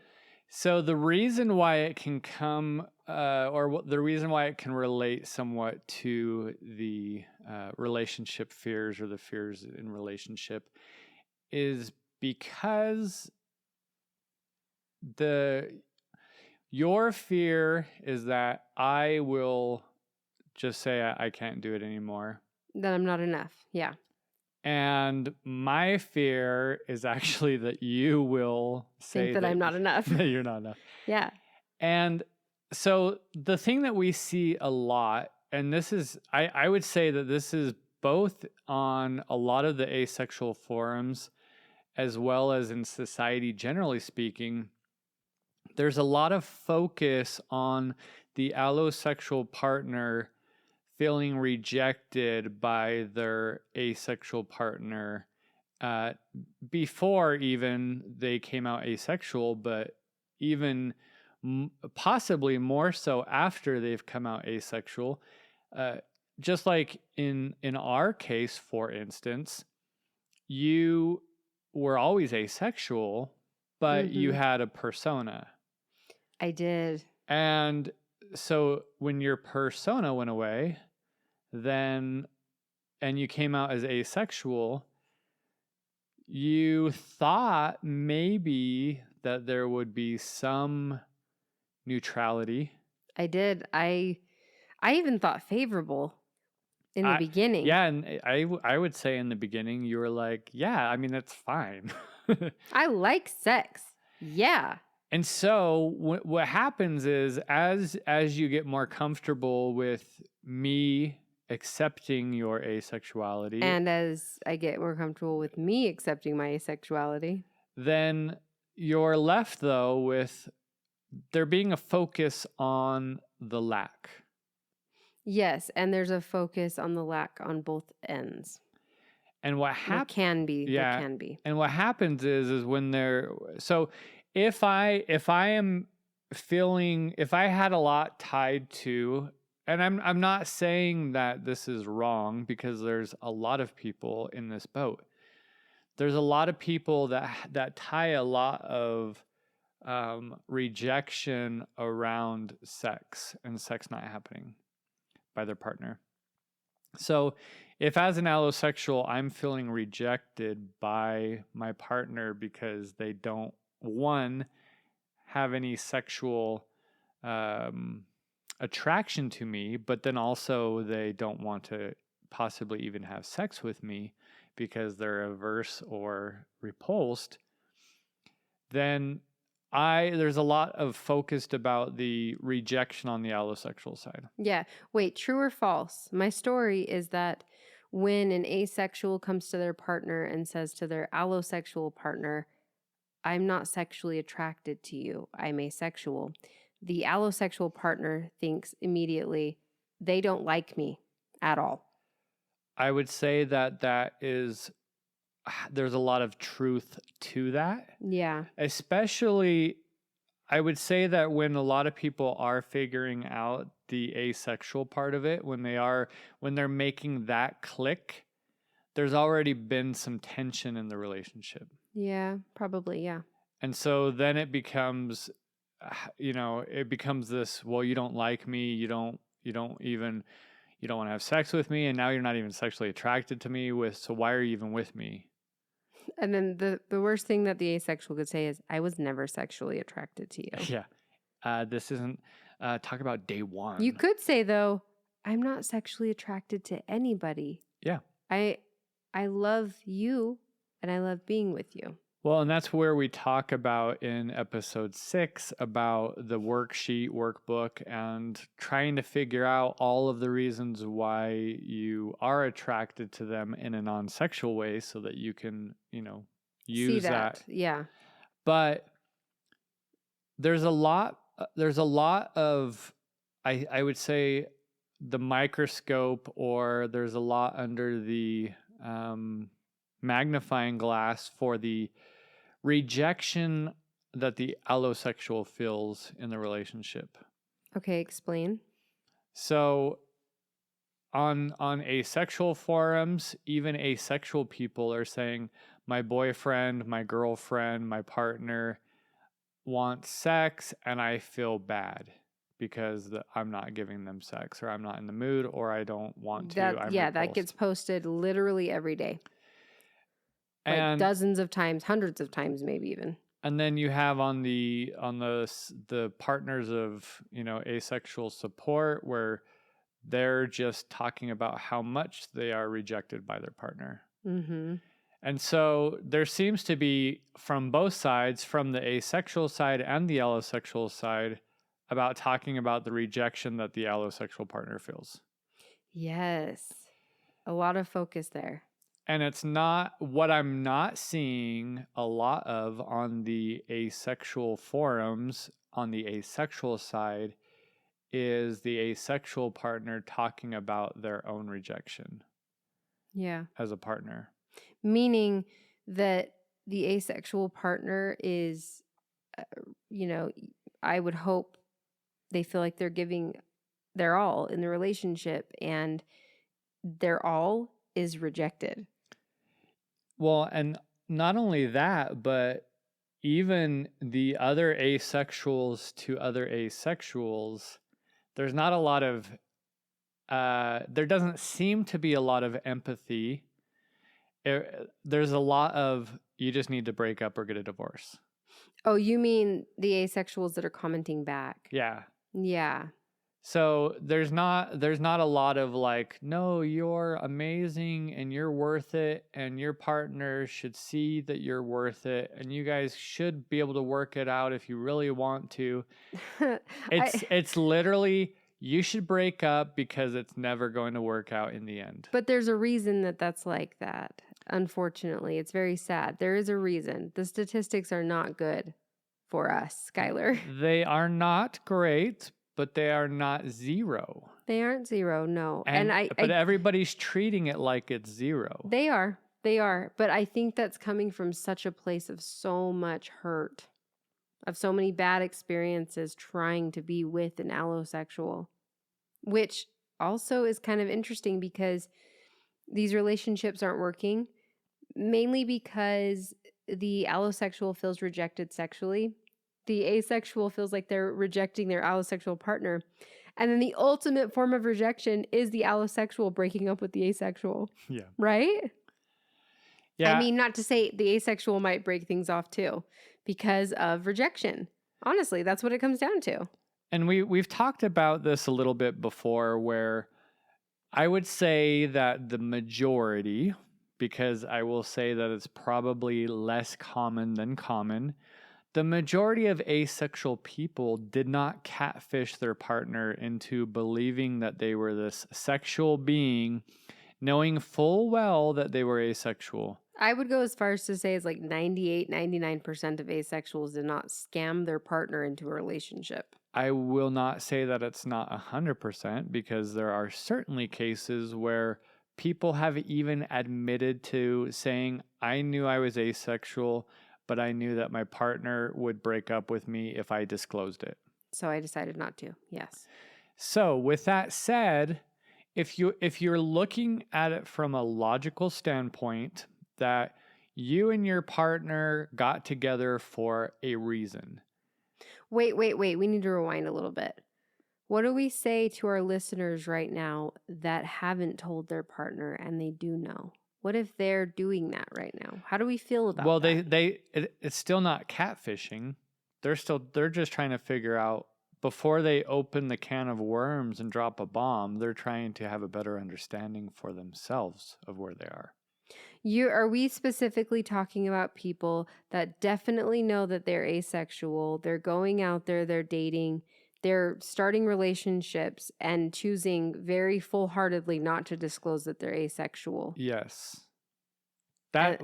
Speaker 1: So the reason why it can come, the reason why it can relate somewhat to the relationship fears or the fears in relationship is because your fear is that I will just say I can't do it anymore.
Speaker 2: That I'm not enough. Yeah.
Speaker 1: And my fear is actually that you will say
Speaker 2: that I'm not enough.
Speaker 1: That you're not enough.
Speaker 2: Yeah.
Speaker 1: And so the thing that we see a lot, and this is, I would say that this is both on a lot of the asexual forums as well as in society generally speaking, there's a lot of focus on the allosexual partner feeling rejected by their asexual partner before even they came out asexual, but even possibly more so after they've come out asexual. Just like in our case, for instance, you were always asexual, but you had a persona.
Speaker 2: I did.
Speaker 1: And so when your persona went away, and you came out as asexual, you thought maybe that there would be some neutrality.
Speaker 2: I did. I even thought favorable in the beginning.
Speaker 1: Yeah, and I would say in the beginning you were like, yeah, I mean, that's fine.
Speaker 2: I like sex. Yeah.
Speaker 1: And so what happens is as you get more comfortable with me accepting your asexuality,
Speaker 2: and as I get more comfortable with me accepting my asexuality,
Speaker 1: then you're left though with there being a focus on the lack.
Speaker 2: Yes, and there's a focus on the lack on both ends.
Speaker 1: And what happens
Speaker 2: can be.
Speaker 1: Yeah.
Speaker 2: There can be.
Speaker 1: And what happens is when so if I am feeling, if I had a lot tied to, and I'm not saying that this is wrong because there's a lot of people in this boat. There's a lot of people that tie a lot of rejection around sex and sex not happening by their partner. So if as an allosexual, I'm feeling rejected by my partner because they don't, one, have any sexual attraction to me, but then also they don't want to possibly even have sex with me because they're averse or repulsed, then there's a lot of focused about the rejection on the allosexual side.
Speaker 2: Yeah. Wait, true or false? My story is that when an asexual comes to their partner and says to their allosexual partner, I'm not sexually attracted to you, I'm asexual, the allosexual partner thinks immediately, they don't like me at all.
Speaker 1: I would say that there's a lot of truth to that.
Speaker 2: Yeah.
Speaker 1: Especially, I would say that when a lot of people are figuring out the asexual part of it, when they're making that click, there's already been some tension in the relationship.
Speaker 2: Yeah, probably, yeah.
Speaker 1: And so then it becomes, this, well, you don't like me, you don't want to have sex with me, and now you're not even sexually attracted to me, so why are you even with me?
Speaker 2: And then the worst thing that the asexual could say is, I was never sexually attracted to you.
Speaker 1: Yeah. This isn't, talk about day one.
Speaker 2: You could say, though, I'm not sexually attracted to anybody.
Speaker 1: Yeah.
Speaker 2: I love you and I love being with you.
Speaker 1: Well, and that's where we talk about in episode 6 about the worksheet, workbook, and trying to figure out all of the reasons why you are attracted to them in a non-sexual way so that you can,
Speaker 2: See
Speaker 1: use that.
Speaker 2: Yeah.
Speaker 1: But there's a lot of, I would say, the microscope, or there's a lot under the magnifying glass for the rejection that the allosexual feels in the relationship.
Speaker 2: Okay, explain.
Speaker 1: So on asexual forums, even asexual people are saying, my boyfriend, my girlfriend, my partner wants sex and I feel bad because I'm not giving them sex, or I'm not in the mood, or I don't want to.
Speaker 2: That gets posted literally every day.
Speaker 1: And
Speaker 2: like dozens of times, hundreds of times, maybe even.
Speaker 1: And then you have on the partners of, asexual support, where they're just talking about how much they are rejected by their partner.
Speaker 2: Mm-hmm.
Speaker 1: And so there seems to be, from both sides, from the asexual side and the allosexual side, about talking about the rejection that the allosexual partner feels.
Speaker 2: Yes. A lot of focus there.
Speaker 1: And it's not what I'm not seeing a lot of on the asexual forums on the asexual side is the asexual partner talking about their own rejection.
Speaker 2: Yeah.
Speaker 1: As a partner.
Speaker 2: Meaning that the asexual partner is, I would hope they feel like they're giving their all in the relationship, and their all is rejected.
Speaker 1: Well, and not only that, but even the other asexuals to other asexuals, there's not a lot of, there doesn't seem to be a lot of empathy. There's a lot of, you just need to break up or get a divorce.
Speaker 2: Oh, you mean the asexuals that are commenting back?
Speaker 1: Yeah.
Speaker 2: Yeah.
Speaker 1: So there's not a lot of like, no, you're amazing and you're worth it, and your partner should see that you're worth it, and you guys should be able to work it out if you really want to. It's literally, you should break up because it's never going to work out in the end.
Speaker 2: But there's a reason that that's like that. Unfortunately, it's very sad. There is a reason. The statistics are not good for us, Skylar.
Speaker 1: They are not great, but they are not zero.
Speaker 2: They aren't zero, no.
Speaker 1: But everybody's treating it like it's zero.
Speaker 2: They are. But I think that's coming from such a place of so much hurt, of so many bad experiences trying to be with an allosexual, which also is kind of interesting because these relationships aren't working, mainly because the allosexual feels rejected sexually. The asexual feels like they're rejecting their allosexual partner. And then the ultimate form of rejection is the allosexual breaking up with the asexual.
Speaker 1: Yeah.
Speaker 2: Right?
Speaker 1: Yeah.
Speaker 2: I mean, not to say the asexual might break things off too because of rejection. Honestly, that's what it comes down to.
Speaker 1: And we've talked about this a little bit before, where I would say that the majority, because I will say that it's probably less common than common, the majority of asexual people did not catfish their partner into believing that they were this sexual being, knowing full well that they were asexual.
Speaker 2: I would go as far as to say it's like 98, 99% of asexuals did not scam their partner into a relationship.
Speaker 1: I will not say that it's not 100%, because there are certainly cases where people have even admitted to saying, I knew I was asexual, but I knew that my partner would break up with me if I disclosed it.
Speaker 2: So I decided not to. Yes.
Speaker 1: So with that said, if you're looking at it from a logical standpoint, that you and your partner got together for a reason.
Speaker 2: Wait. We need to rewind a little bit. What do we say to our listeners right now that haven't told their partner and they do know? What if they're doing that right now? How do we feel about that?
Speaker 1: It's still not catfishing. They're just trying to figure out, before they open the can of worms and drop a bomb, they're trying to have a better understanding for themselves of where they are.
Speaker 2: Are we specifically talking about people that definitely know that they're asexual, they're going out there, they're dating, they're starting relationships and choosing very full-heartedly not to disclose that they're asexual?
Speaker 1: Yes.
Speaker 2: And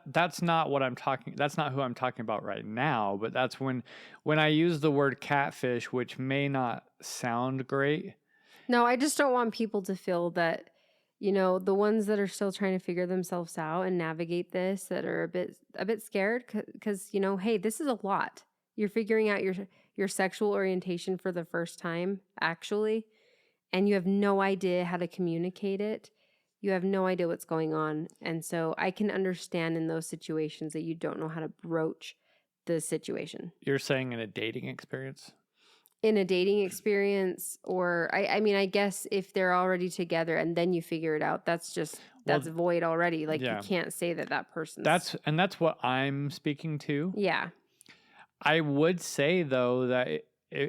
Speaker 1: That's not what I'm talking. That's not who I'm talking about right now. But that's when I use the word catfish, which may not sound great.
Speaker 2: no, I just don't want people to feel that, the ones that are still trying to figure themselves out and navigate this, that are a bit scared because, hey, this is a lot. You're figuring out your sexual orientation for the first time, actually, and you have no idea how to communicate it. You have no idea what's going on. And so I can understand in those situations that you don't know how to broach the situation.
Speaker 1: You're saying in a dating experience?
Speaker 2: In a dating experience, or I mean, I guess if they're already together and then you figure it out, that's void already. Like,
Speaker 1: yeah.
Speaker 2: You can't say that person's.
Speaker 1: That's what I'm speaking to.
Speaker 2: Yeah.
Speaker 1: I would say though that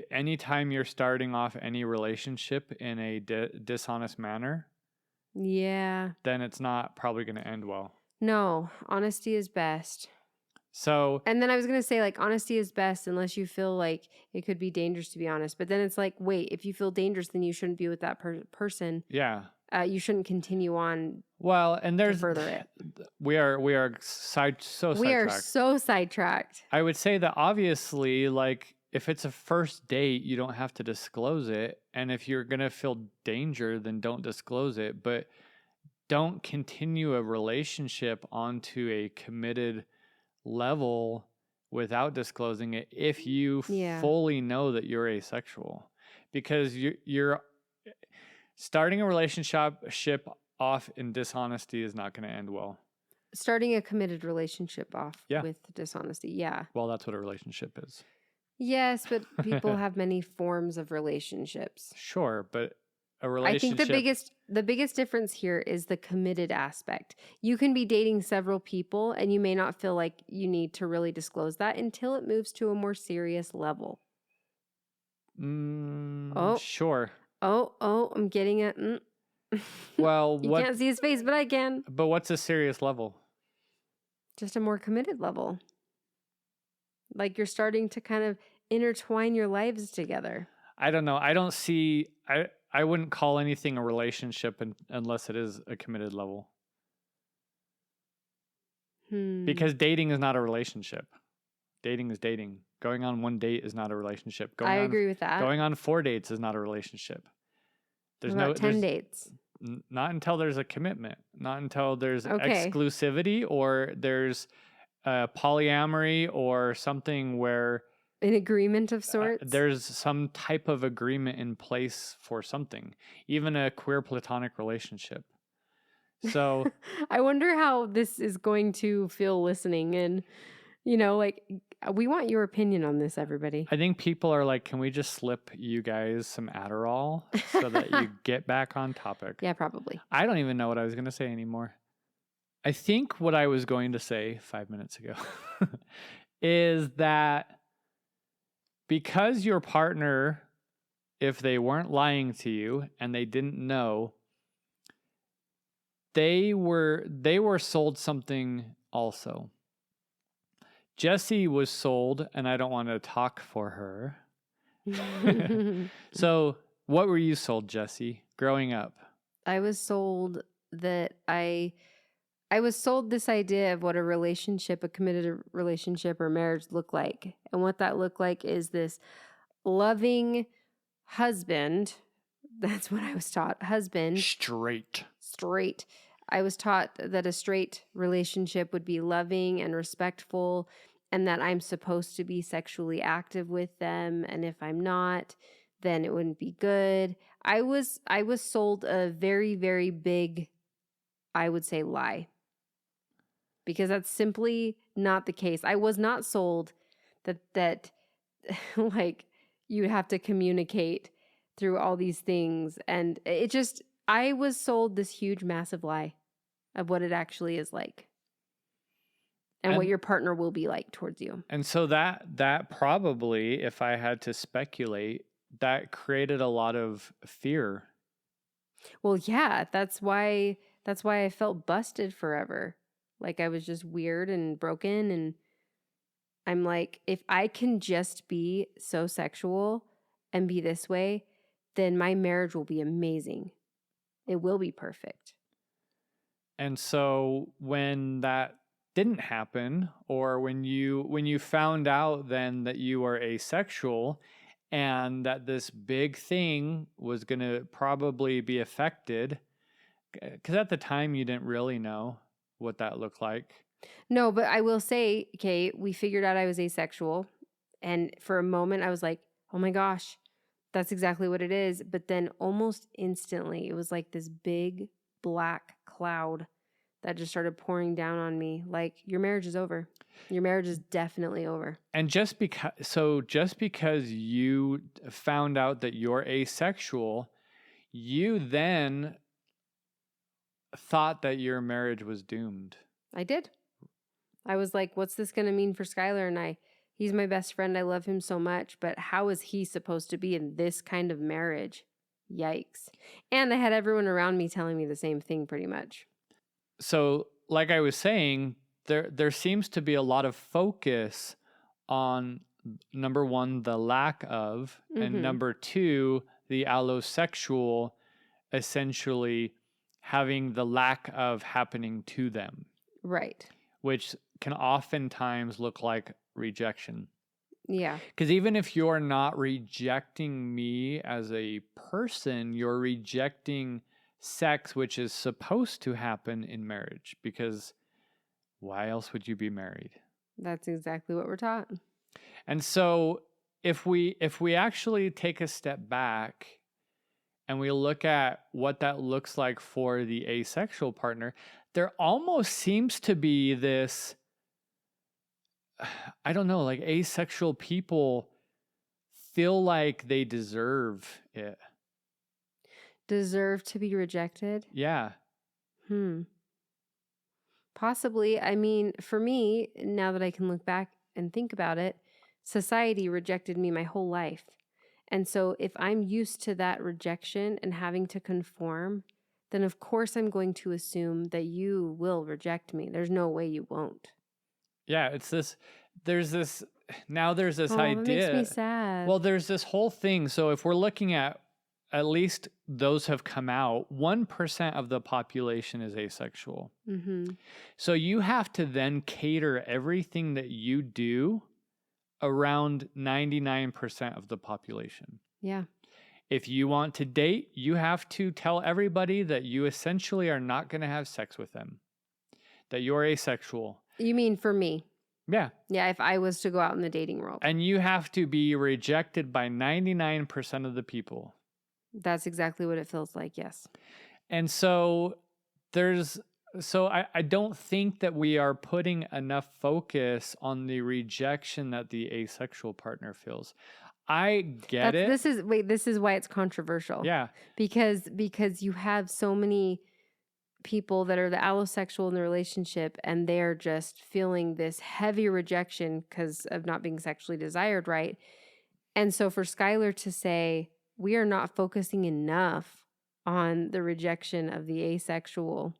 Speaker 1: anytime you're starting off any relationship in a dishonest manner,
Speaker 2: Yeah.
Speaker 1: then it's not probably going to end well.
Speaker 2: No, honesty is best.
Speaker 1: So,
Speaker 2: and then I was going to say, like, honesty is best unless you feel like it could be dangerous to be honest. But then it's like, wait, if you feel dangerous, then you shouldn't be with that person.
Speaker 1: Yeah.
Speaker 2: You shouldn't continue on.
Speaker 1: Well, and there's
Speaker 2: further it.
Speaker 1: We are
Speaker 2: so sidetracked.
Speaker 1: I would say that obviously, like, if it's a first date, you don't have to disclose it. And if you're going to feel danger, then don't disclose it. But don't continue a relationship onto a committed level without disclosing it if you fully know that you're asexual. Because you're starting a relationship off in dishonesty is not going to end well.
Speaker 2: Starting a committed relationship off with dishonesty. Yeah.
Speaker 1: Well, that's what a relationship is.
Speaker 2: Yes, but people have many forms of relationships.
Speaker 1: Sure, but a relationship...
Speaker 2: I think the biggest difference here is the committed aspect. You can be dating several people and you may not feel like you need to really disclose that until it moves to a more serious level.
Speaker 1: Sure.
Speaker 2: Oh, I'm getting it.
Speaker 1: Well,
Speaker 2: you can't see his face, but I can.
Speaker 1: But what's a serious level?
Speaker 2: Just a more committed level. Like you're starting to kind of intertwine your lives together.
Speaker 1: I don't know. I don't see... I wouldn't call anything a relationship unless it is a committed level. Because dating is not a relationship. Dating is dating. Going on one date is not a relationship.
Speaker 2: I agree with that.
Speaker 1: Going on 4 dates is not a relationship.
Speaker 2: There's about 10 dates.
Speaker 1: Not until there's a commitment. Not until there's exclusivity or there's polyamory or something where...
Speaker 2: An agreement of sorts?
Speaker 1: There's some type of agreement in place for something. Even a queer platonic relationship. So...
Speaker 2: I wonder how this is going to feel listening. And, like, we want your opinion on this, everybody.
Speaker 1: I think people are like, can we just slip you guys some Adderall so that you get back on topic?
Speaker 2: Yeah, probably.
Speaker 1: I don't even know what I was going to say anymore. I think what I was going to say 5 minutes ago is that because your partner, if they weren't lying to you and they didn't know, they were sold something also. Jessi was sold, and I don't want to talk for her. So, what were you sold, Jessi, growing up?
Speaker 2: I was sold that I was sold this idea of what a relationship, a committed relationship or marriage looked like. And what that looked like is this loving husband. That's what I was taught. Husband.
Speaker 1: Straight.
Speaker 2: I was taught that a straight relationship would be loving and respectful, and that I'm supposed to be sexually active with them. And if I'm not, then it wouldn't be good. I was sold a very, very big, I would say, lie. Because that's simply not the case. I was not sold that like you have to communicate through all these things. And I was sold this huge, massive lie of what it actually is like. And what your partner will be like towards you. And
Speaker 1: so that probably, if I had to speculate, that created a lot of fear.
Speaker 2: Well, yeah, that's why I felt busted forever. Like I was just weird and broken. And I'm like, if I can just be so sexual and be this way, then my marriage will be amazing. It will be perfect.
Speaker 1: And so when that didn't happen, or when you found out then that you are asexual and that this big thing was going to probably be affected, because at the time you didn't really know what that looked like.
Speaker 2: No, but I will say, okay, we figured out I was asexual. And for a moment, I was like, oh my gosh, that's exactly what it is. But then almost instantly, it was like this big black cloud that just started pouring down on me. Like, your marriage is over. Your marriage is definitely over.
Speaker 1: And just because you found out that you're asexual, you then thought that your marriage was doomed.
Speaker 2: I did. I was like, what's this going to mean for Skylar and I? He's my best friend. I love him so much. But how is he supposed to be in this kind of marriage? Yikes. And I had everyone around me telling me the same thing pretty much.
Speaker 1: So, like I was saying, there seems to be a lot of focus on number one, the lack of, and number two, the allosexual essentially having the lack of happening to them.
Speaker 2: Right.
Speaker 1: Which can oftentimes look like rejection.
Speaker 2: Yeah.
Speaker 1: Because even if you're not rejecting me as a person, you're rejecting sex, which is supposed to happen in marriage. Because why else would you be married?
Speaker 2: That's exactly what we're taught.
Speaker 1: And so if we actually take a step back and we look at what that looks like for the asexual partner, there almost seems to be this, I don't know, like asexual people feel like they deserve it.
Speaker 2: Deserve to be rejected?
Speaker 1: Yeah.
Speaker 2: Possibly. I mean, for me, now that I can look back and think about it, society rejected me my whole life. And so if I'm used to that rejection and having to conform, then of course I'm going to assume that you will reject me. There's no way you won't.
Speaker 1: Yeah, there's this
Speaker 2: Oh,
Speaker 1: idea.
Speaker 2: that makes me sad.
Speaker 1: Well, there's this whole thing. So if we're looking at least those have come out, 1% of the population is asexual. So you have to then cater everything that you do around 99% of the population.
Speaker 2: Yeah.
Speaker 1: If you want to date, you have to tell everybody that you essentially are not going to have sex with them, that you're asexual.
Speaker 2: You mean for me?
Speaker 1: Yeah.
Speaker 2: Yeah, if I was to go out in the dating world.
Speaker 1: And you have to be rejected by 99% of the people.
Speaker 2: That's exactly what it feels like, yes.
Speaker 1: And so I don't think that we are putting enough focus on the rejection that the asexual partner feels. I get it.
Speaker 2: This is why it's controversial.
Speaker 1: Yeah.
Speaker 2: Because you have so many people that are the allosexual in the relationship and they're just feeling this heavy rejection because of not being sexually desired, right? And so for Skylar to say, we are not focusing enough on the rejection of the asexual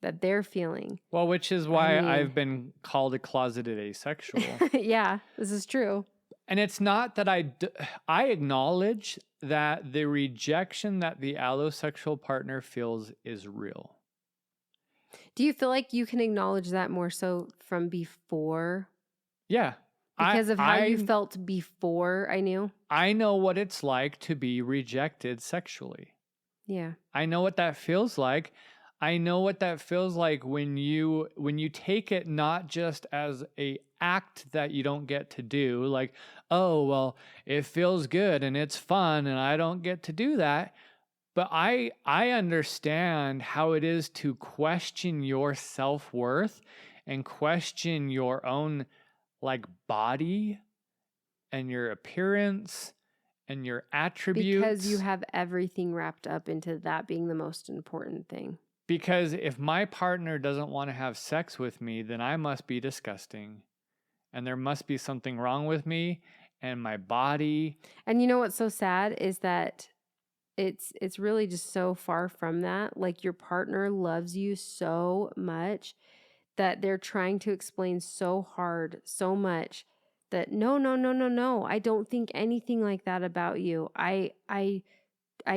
Speaker 2: that they're feeling.
Speaker 1: Well, which is why I've been called a closeted asexual.
Speaker 2: Yeah, this is true.
Speaker 1: And it's not that I acknowledge that the rejection that the allosexual partner feels is real.
Speaker 2: Do you feel like you can acknowledge that more so from before?
Speaker 1: Yeah.
Speaker 2: Because of how you felt before I knew?
Speaker 1: I know what it's like to be rejected sexually.
Speaker 2: Yeah.
Speaker 1: I know what that feels like. I know what that feels like when you take it not just as a act that you don't get to do, like, oh, well, it feels good and it's fun and I don't get to do that. But I understand how it is to question your self-worth and question your own like body and your appearance and your attributes.
Speaker 2: Because you have everything wrapped up into that being the most important thing.
Speaker 1: Because if my partner doesn't want to have sex with me, then I must be disgusting. And there must be something wrong with me and my body.
Speaker 2: And you know what's so sad is that it's really just so far from that. Like your partner loves you so much that they're trying to explain so hard, so much that no, I don't think anything like that about you. I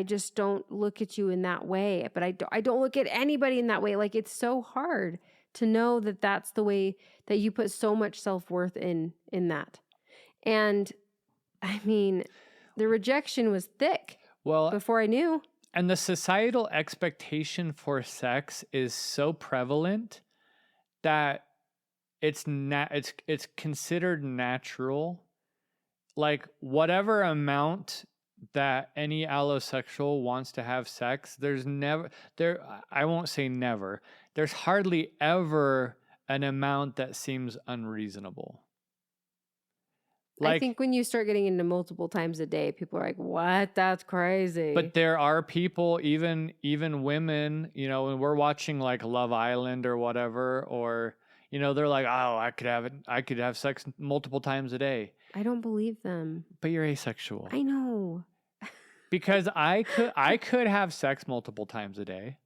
Speaker 2: just don't look at you in that way, but I don't look at anybody in that way. Like, it's so hard to know that that's the way that you put so much self-worth in that. And I mean, the rejection was thick
Speaker 1: Well,
Speaker 2: before I knew.
Speaker 1: and the societal expectation for sex is so prevalent that it's considered natural. Like, whatever amount that any allosexual wants to have sex, I won't say never. There's hardly ever an amount that seems unreasonable.
Speaker 2: I think when you start getting into multiple times a day, people are like, "What? That's crazy."
Speaker 1: But there are people, even women, when we're watching like Love Island or whatever, or they're like, "Oh, I could have sex multiple times a day."
Speaker 2: I don't believe them.
Speaker 1: But you're asexual.
Speaker 2: I know.
Speaker 1: Because I could have sex multiple times a day.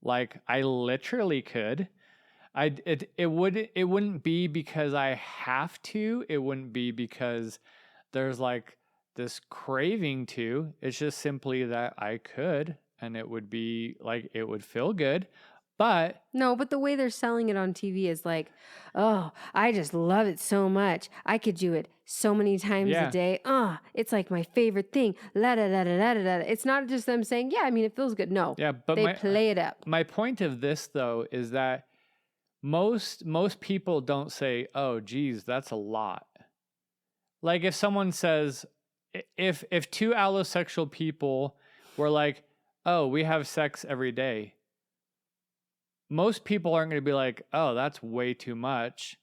Speaker 1: Like, I literally could. It wouldn't be because I have to. It wouldn't be because there's like this craving to. It's just simply that I could, and it would be like, it would feel good. But
Speaker 2: no, the way they're selling it on TV is like, "Oh, I just love it so much. I could do it so many times a day. It's like my favorite thing." La da da da da da. It's not just them saying, "Yeah, I mean, it feels good." No.
Speaker 1: Yeah, but
Speaker 2: they play it up.
Speaker 1: My point of this, though, is that most people don't say, "Oh, geez, that's a lot." Like, if someone says, if two allosexual people were like, "Oh, we have sex every day," most people aren't going to be like, "Oh, that's way too much."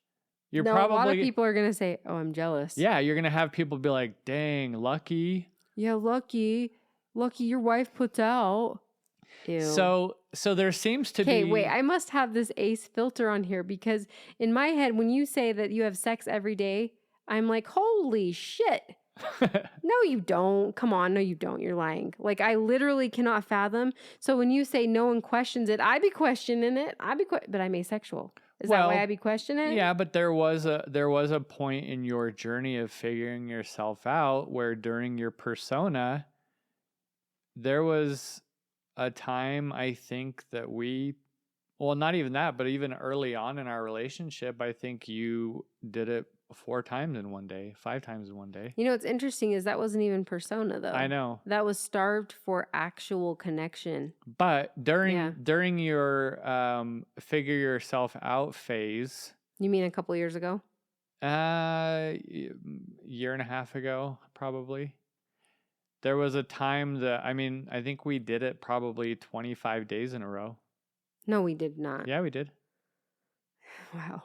Speaker 2: A lot of people are going to say, "Oh, I'm jealous."
Speaker 1: Yeah, you're going to have people be like, "Dang, lucky."
Speaker 2: Yeah, lucky your wife puts out. Ew.
Speaker 1: So there seems to be...
Speaker 2: Okay, wait, I must have this ace filter on here, because in my head, when you say that you have sex every day, I'm like, holy shit. No, you don't. Come on. No, you don't. You're lying. Like, I literally cannot fathom. So when you say no one questions it, I be questioning it. But I'm asexual. Is that why I be questioning it?
Speaker 1: Yeah, but there was a point in your journey of figuring yourself out where during your persona, there was a time, I think, that not even that, but even early on in our relationship, I think you did it 4 times in one day, 5 times in one day.
Speaker 2: What's interesting is that wasn't even persona, though.
Speaker 1: I know.
Speaker 2: That was starved for actual connection.
Speaker 1: But during your figure yourself out phase.
Speaker 2: You mean a couple years ago?
Speaker 1: Year and a half ago, probably. There was a time that, I think we did it probably 25 days in a row.
Speaker 2: No, we did not.
Speaker 1: Yeah, we did.
Speaker 2: Wow.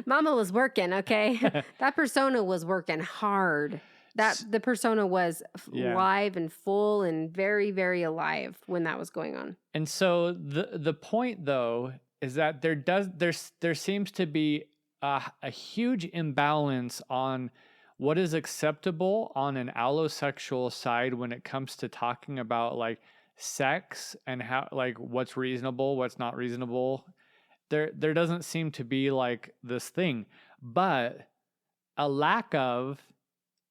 Speaker 2: Mama was working, okay? That persona was working hard. The persona was live and full and very, very alive when that was going on. And
Speaker 1: so the point, though, is that there seems to be a huge imbalance on what is acceptable on an allosexual side when it comes to talking about like sex and how, like, what's reasonable, what's not reasonable. There doesn't seem to be like this thing, but a lack of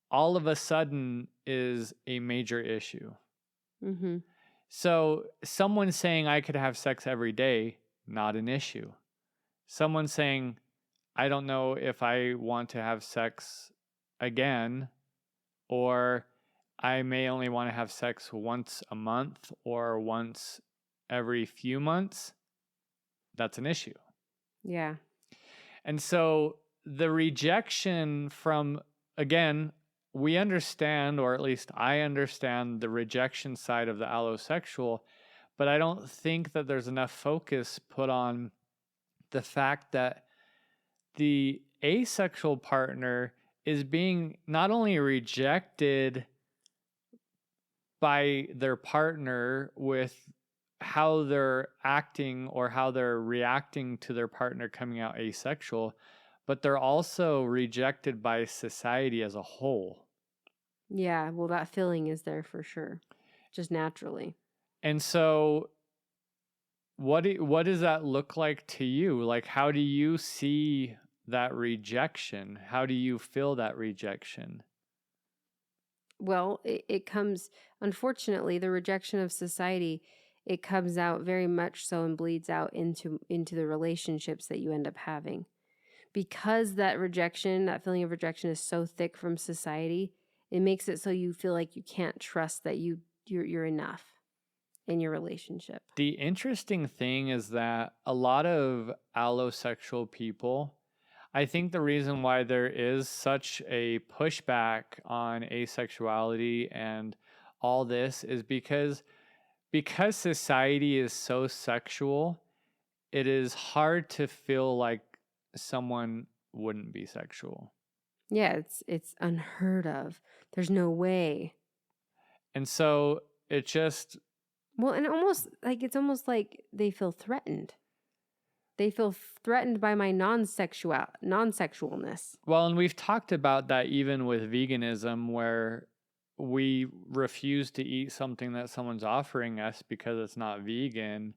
Speaker 1: all of a sudden is a major issue. Mm-hmm. So someone saying I could have sex every day, not an issue. Someone saying, I don't know if I want to have sex again, or I may only want to have sex once a month or once every few months, that's an issue. Yeah. And so the rejection from, again, we understand, or at least I understand, the rejection side of the allosexual, but I don't think that there's enough focus put on the fact that the asexual partner is being not only rejected by their partner with how they're acting or how they're reacting to their partner coming out asexual, but they're also rejected by society as a whole.
Speaker 2: Yeah, well, that feeling is there for sure, just naturally.
Speaker 1: And so what does that look like to you? Like, how do you see that rejection? How do you feel that rejection?
Speaker 2: Well, it comes, unfortunately, the rejection of society, it comes out very much so and bleeds out into the relationships that you end up having. Because that rejection, that feeling of rejection is so thick from society, it makes it so you feel like you can't trust that you're enough in your relationship.
Speaker 1: The interesting thing is that a lot of allosexual people, I think the reason why there is such a pushback on asexuality and all this is because society is so sexual, it is hard to feel like someone wouldn't be sexual.
Speaker 2: Yeah, it's unheard of. There's no way.
Speaker 1: And so it just,
Speaker 2: Well, and it's almost like they feel threatened. They feel threatened by my non-sexualness.
Speaker 1: well, and we've talked about that even with veganism, where we refuse to eat something that someone's offering us because it's not vegan,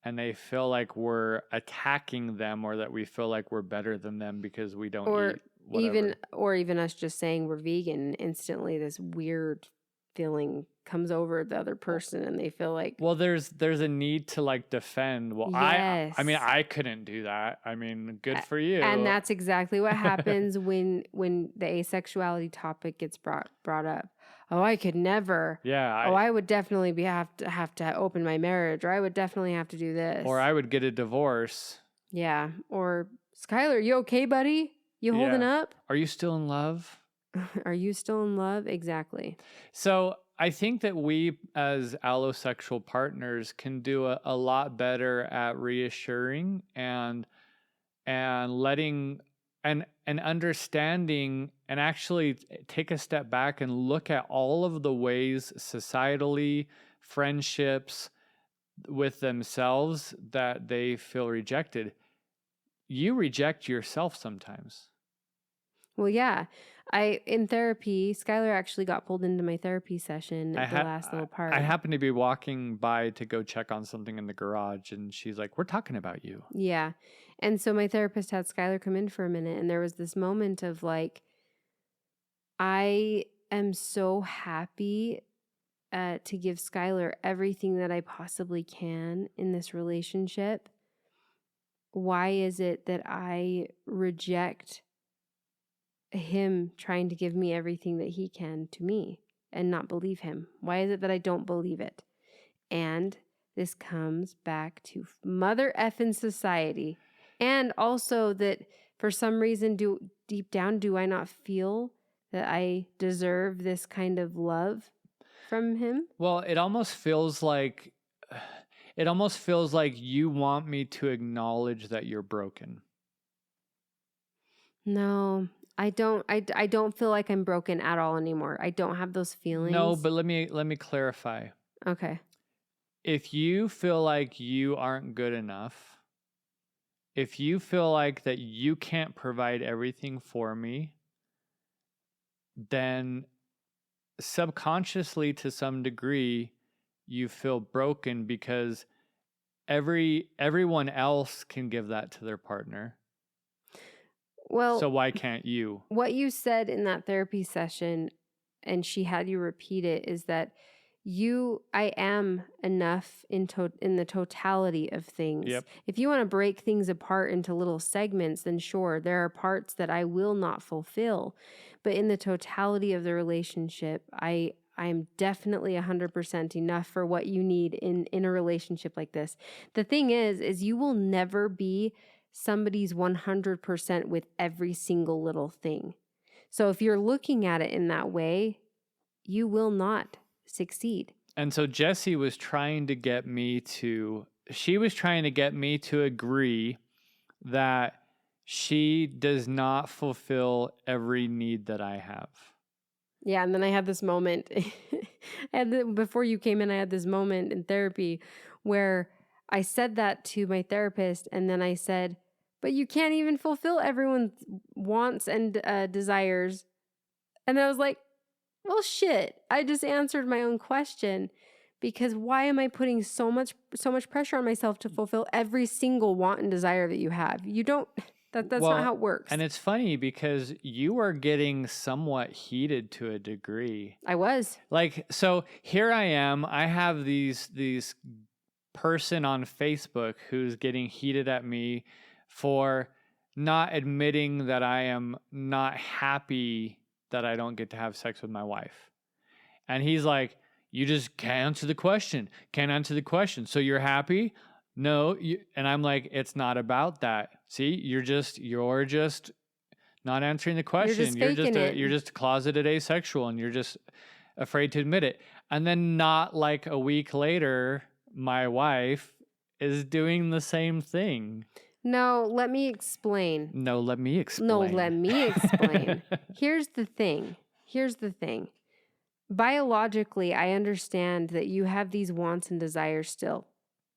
Speaker 1: and they feel like we're attacking them, or that we feel like we're better than them because we don't
Speaker 2: Or
Speaker 1: eat whatever.
Speaker 2: even us just saying we're vegan, instantly this weird feeling comes over the other person and they feel like,
Speaker 1: Well, there's a need to like defend. Well, I mean,
Speaker 2: yes.
Speaker 1: I couldn't do that. I mean, good for you.
Speaker 2: And that's exactly what happens when the asexuality topic gets brought up. Oh, I could never.
Speaker 1: Yeah.
Speaker 2: I would definitely have to open my marriage, or I would definitely have to do this.
Speaker 1: Or I would get a divorce.
Speaker 2: Yeah. Or Skylar, you okay, buddy? You holding up?
Speaker 1: Are you still in love?
Speaker 2: Are you still in love? Exactly.
Speaker 1: So I think that we as allosexual partners can do a lot better at reassuring and letting and understanding, and actually take a step back and look at all of the ways societally, friendships, with themselves, that they feel rejected. You reject yourself sometimes.
Speaker 2: Well, yeah. In therapy, Skylar actually got pulled into my therapy session at the last little part.
Speaker 1: I happened to be walking by to go check on something in the garage, and she's like, "We're talking about you."
Speaker 2: Yeah. And so my therapist had Skylar come in for a minute, and there was this moment of like, I am so happy to give Skylar everything that I possibly can in this relationship. Why is it that I reject him trying to give me everything that he can to me and not believe him? Why is it that I don't believe it? And this comes back to mother effing society. And also that for some reason, deep down, do I not feel that I deserve this kind of love from him?
Speaker 1: Well, it almost feels like you want me to acknowledge that you're broken.
Speaker 2: No, I don't. I don't feel like I'm broken at all anymore. I don't have those feelings.
Speaker 1: No, but let me clarify.
Speaker 2: Okay.
Speaker 1: If you feel like you aren't good enough, if you feel like that you can't provide everything for me, then subconsciously, to some degree, you feel broken because everyone else can give that to their partner.
Speaker 2: Well,
Speaker 1: so why can't you?
Speaker 2: What you said in that therapy session, and she had you repeat it, is that I am enough in the totality of things.
Speaker 1: Yep.
Speaker 2: If you want to break things apart into little segments, then sure, there are parts that I will not fulfill. But in the totality of the relationship, I'm definitely 100% enough for what you need in a relationship like this. The thing is you will never be somebody's 100% with every single little thing. So if you're looking at it in that way, you will not succeed.
Speaker 1: And so Jessi was trying to get me to agree that she does not fulfill every need that I have.
Speaker 2: Yeah, and then I had this moment, before you came in, I had this moment in therapy where I said that to my therapist, and then I said, but you can't even fulfill everyone's wants and desires. And I was like, well, shit, I just answered my own question, Because why am I putting so much pressure on myself to fulfill every single want and desire that you have? You don't. That's not how it works.
Speaker 1: And it's funny because you are getting somewhat heated to a degree.
Speaker 2: I was.
Speaker 1: Like, so here I am. I have these person on Facebook who's getting heated at me for not admitting that I am not happy that I don't get to have sex with my wife. And he's like, you just can't answer the question. Can't answer the question. So you're happy? No. And I'm like, it's not about that. See, you're just not answering the question. You're just a closeted asexual and you're just afraid to admit it. And then not like a week later, my wife is doing the same thing.
Speaker 2: No, let me explain. Here's the thing. Biologically, I understand that you have these wants and desires still.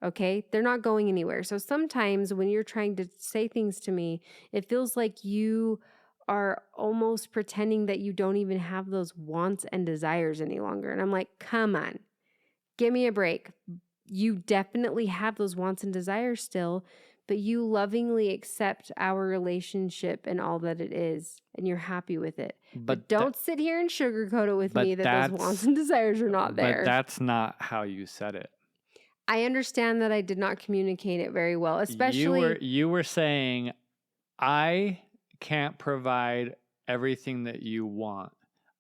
Speaker 2: Okay? They're not going anywhere. So sometimes when you're trying to say things to me, it feels like you are almost pretending that you don't even have those wants and desires any longer. And I'm like, come on, give me a break. You definitely have those wants and desires still, but you lovingly accept our relationship and all that it is, and you're happy with it. But don't sit here and sugarcoat it with me that those wants and desires are not there.
Speaker 1: But that's not how you said it.
Speaker 2: I understand that I did not communicate it very well, especially...
Speaker 1: You were saying, I can't provide everything that you want.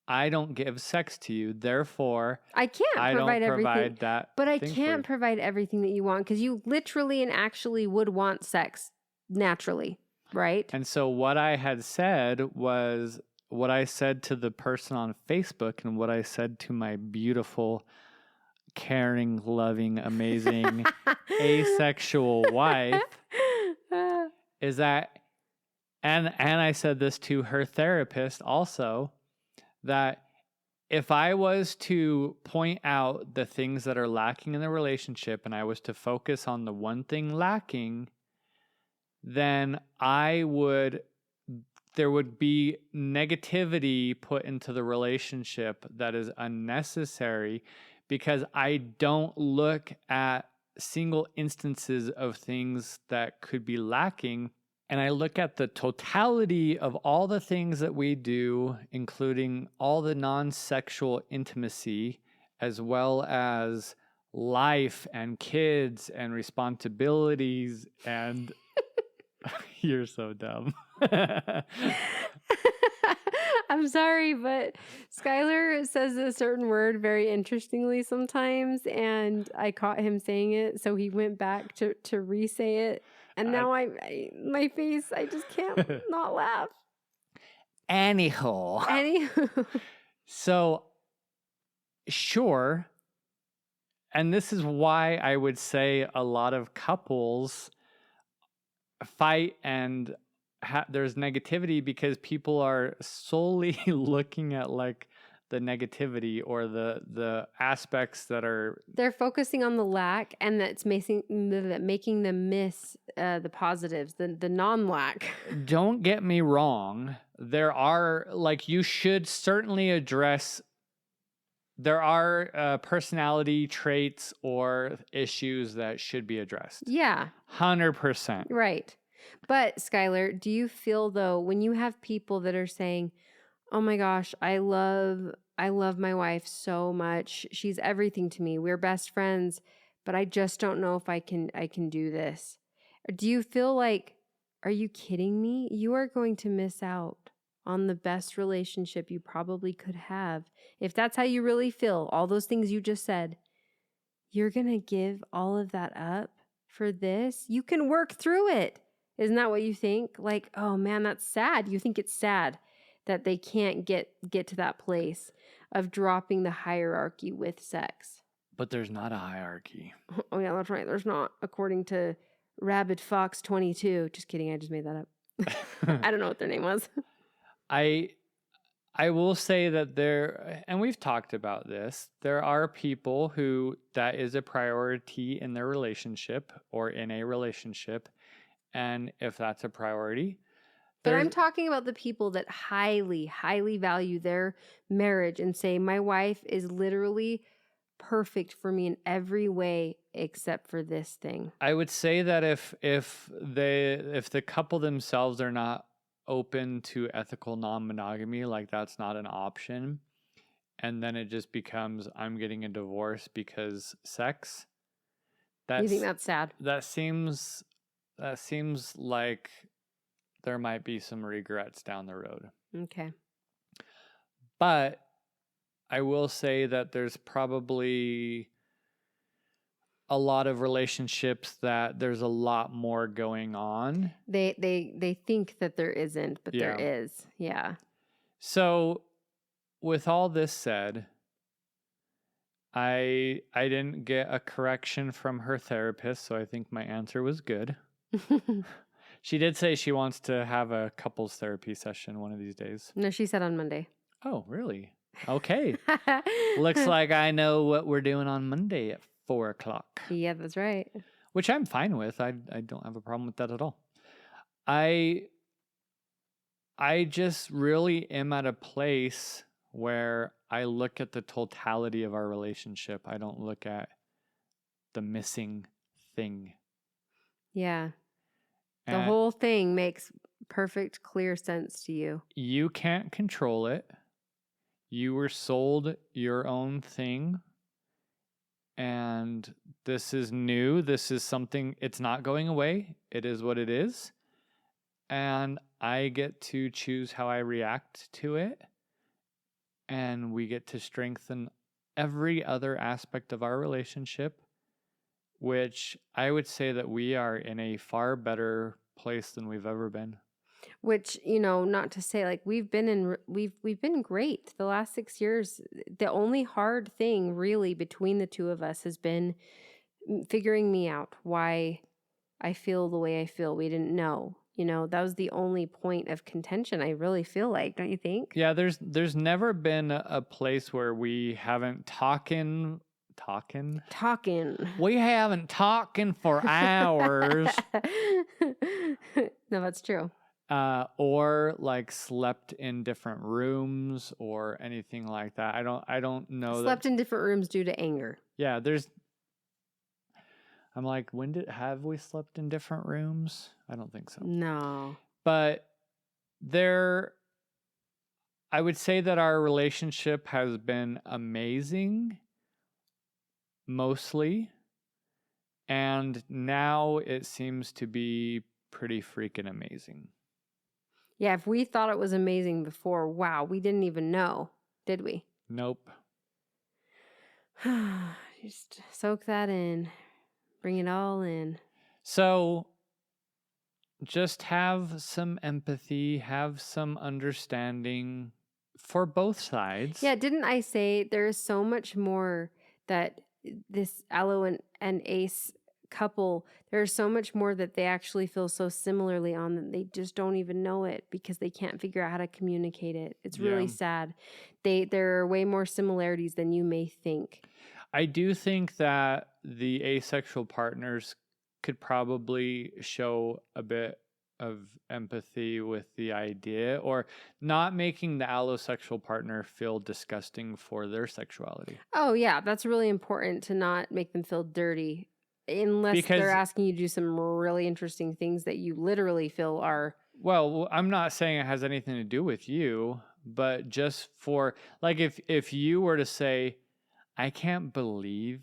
Speaker 1: I don't give sex to you, therefore
Speaker 2: I can't provide everything.
Speaker 1: That.
Speaker 2: But I can't provide everything that you want because you literally and actually would want sex naturally, right?
Speaker 1: And so what I had said was what I said to the person on Facebook and what I said to my beautiful, caring, loving, amazing, asexual wife is that, and I said this to her therapist also, that if I was to point out the things that are lacking in the relationship and I was to focus on the one thing lacking, then there would be negativity put into the relationship that is unnecessary because I don't look at single instances of things that could be lacking. And I look at the totality of all the things that we do, including all the non-sexual intimacy, as well as life and kids and responsibilities. And you're so dumb.
Speaker 2: I'm sorry, but Skylar says a certain word very interestingly sometimes, and I caught him saying it, so he went back to re-say it. And now my face, I just can't not laugh.
Speaker 1: Anywho. So, sure. And this is why I would say a lot of couples fight and there's negativity because people are solely looking at like the negativity or the aspects that are...
Speaker 2: They're focusing on the lack, and that's making them miss the positives, the non-lack.
Speaker 1: Don't get me wrong. There are, like, you should certainly address... There are personality traits or issues that should be addressed.
Speaker 2: Yeah.
Speaker 1: 100%.
Speaker 2: Right. But, Skylar, do you feel, though, when you have people that are saying, oh my gosh, I love my wife so much. She's everything to me. We're best friends, but I just don't know if I can do this. Or do you feel like, are you kidding me? You are going to miss out on the best relationship you probably could have. If that's how you really feel, all those things you just said, you're going to give all of that up for this? You can work through it. Isn't that what you think? Like, oh man, that's sad. You think it's sad that they can't get to that place of dropping the hierarchy with sex.
Speaker 1: But there's not a hierarchy.
Speaker 2: Oh yeah, that's right. There's not, according to Rabid Fox 22. Just kidding, I just made that up. I don't know what their name was.
Speaker 1: I will say that and we've talked about this, there are people who that is a priority in their relationship or in a relationship. And if that's a priority.
Speaker 2: But I'm talking about the people that highly, highly value their marriage and say, my wife is literally perfect for me in every way except for this thing.
Speaker 1: I would say that if the couple themselves are not open to ethical non-monogamy, like that's not an option, and then it just becomes I'm getting a divorce because sex.
Speaker 2: You think
Speaker 1: That's
Speaker 2: that's sad?
Speaker 1: that seems like there might be some regrets down the road.
Speaker 2: Okay.
Speaker 1: But I will say that there's probably a lot of relationships that there's a lot more going on.
Speaker 2: They think that there isn't, but there
Speaker 1: Yeah.
Speaker 2: is. Yeah.
Speaker 1: So with all this said, I didn't get a correction from her therapist, so I think my answer was good. She did say she wants to have a couples therapy session one of these days.
Speaker 2: No, she said on Monday.
Speaker 1: Oh, really? Okay. Looks like I know what we're doing on Monday at 4:00.
Speaker 2: Yeah, that's right.
Speaker 1: Which I'm fine with. I don't have a problem with that at all. I just really am at a place where I look at the totality of our relationship. I don't look at the missing thing.
Speaker 2: Yeah. The
Speaker 1: And
Speaker 2: whole thing makes perfect, clear sense to you.
Speaker 1: you can't control it. You were sold your own thing. And this is new. This is something, it's not going away. It is what it is. And I get to choose how I react to it. And we get to strengthen every other aspect of our relationship, which I would say that we are in a far better place than we've ever been.
Speaker 2: Which, not to say like we've been great the last 6 years. The only hard thing really between the two of us has been figuring me out why I feel the way I feel. We didn't know. That was the only point of contention, I really feel like, don't you think?
Speaker 1: Yeah, there's never been a place where we haven't talking. We haven't talking for hours.
Speaker 2: No, that's true.
Speaker 1: Or like slept in different rooms or anything like that. I don't know.
Speaker 2: Slept in different rooms due to anger.
Speaker 1: Yeah, I'm like, have we slept in different rooms? I don't think so.
Speaker 2: No.
Speaker 1: But I would say that our relationship has been amazing, mostly. And now it seems to be pretty freaking amazing.
Speaker 2: Yeah, if we thought it was amazing before, wow, we didn't even know, did we?
Speaker 1: Nope.
Speaker 2: Just soak that in. Bring it all in.
Speaker 1: So just have some empathy, have some understanding for both sides.
Speaker 2: Yeah, didn't I say there is so much more that this Allo and Ace couple, there's so much more that they actually feel so similarly on that they just don't even know it because they can't figure out how to communicate it. It's really sad. There are way more similarities than you may think.
Speaker 1: I do think that the asexual partners could probably show a bit of empathy with the idea, or not making the allosexual partner feel disgusting for their sexuality.
Speaker 2: Oh, yeah. That's really important to not make them feel dirty unless they're asking you to do some really interesting things that you literally feel are.
Speaker 1: Well, I'm not saying it has anything to do with you, but just for, like, if you were to say, I can't believe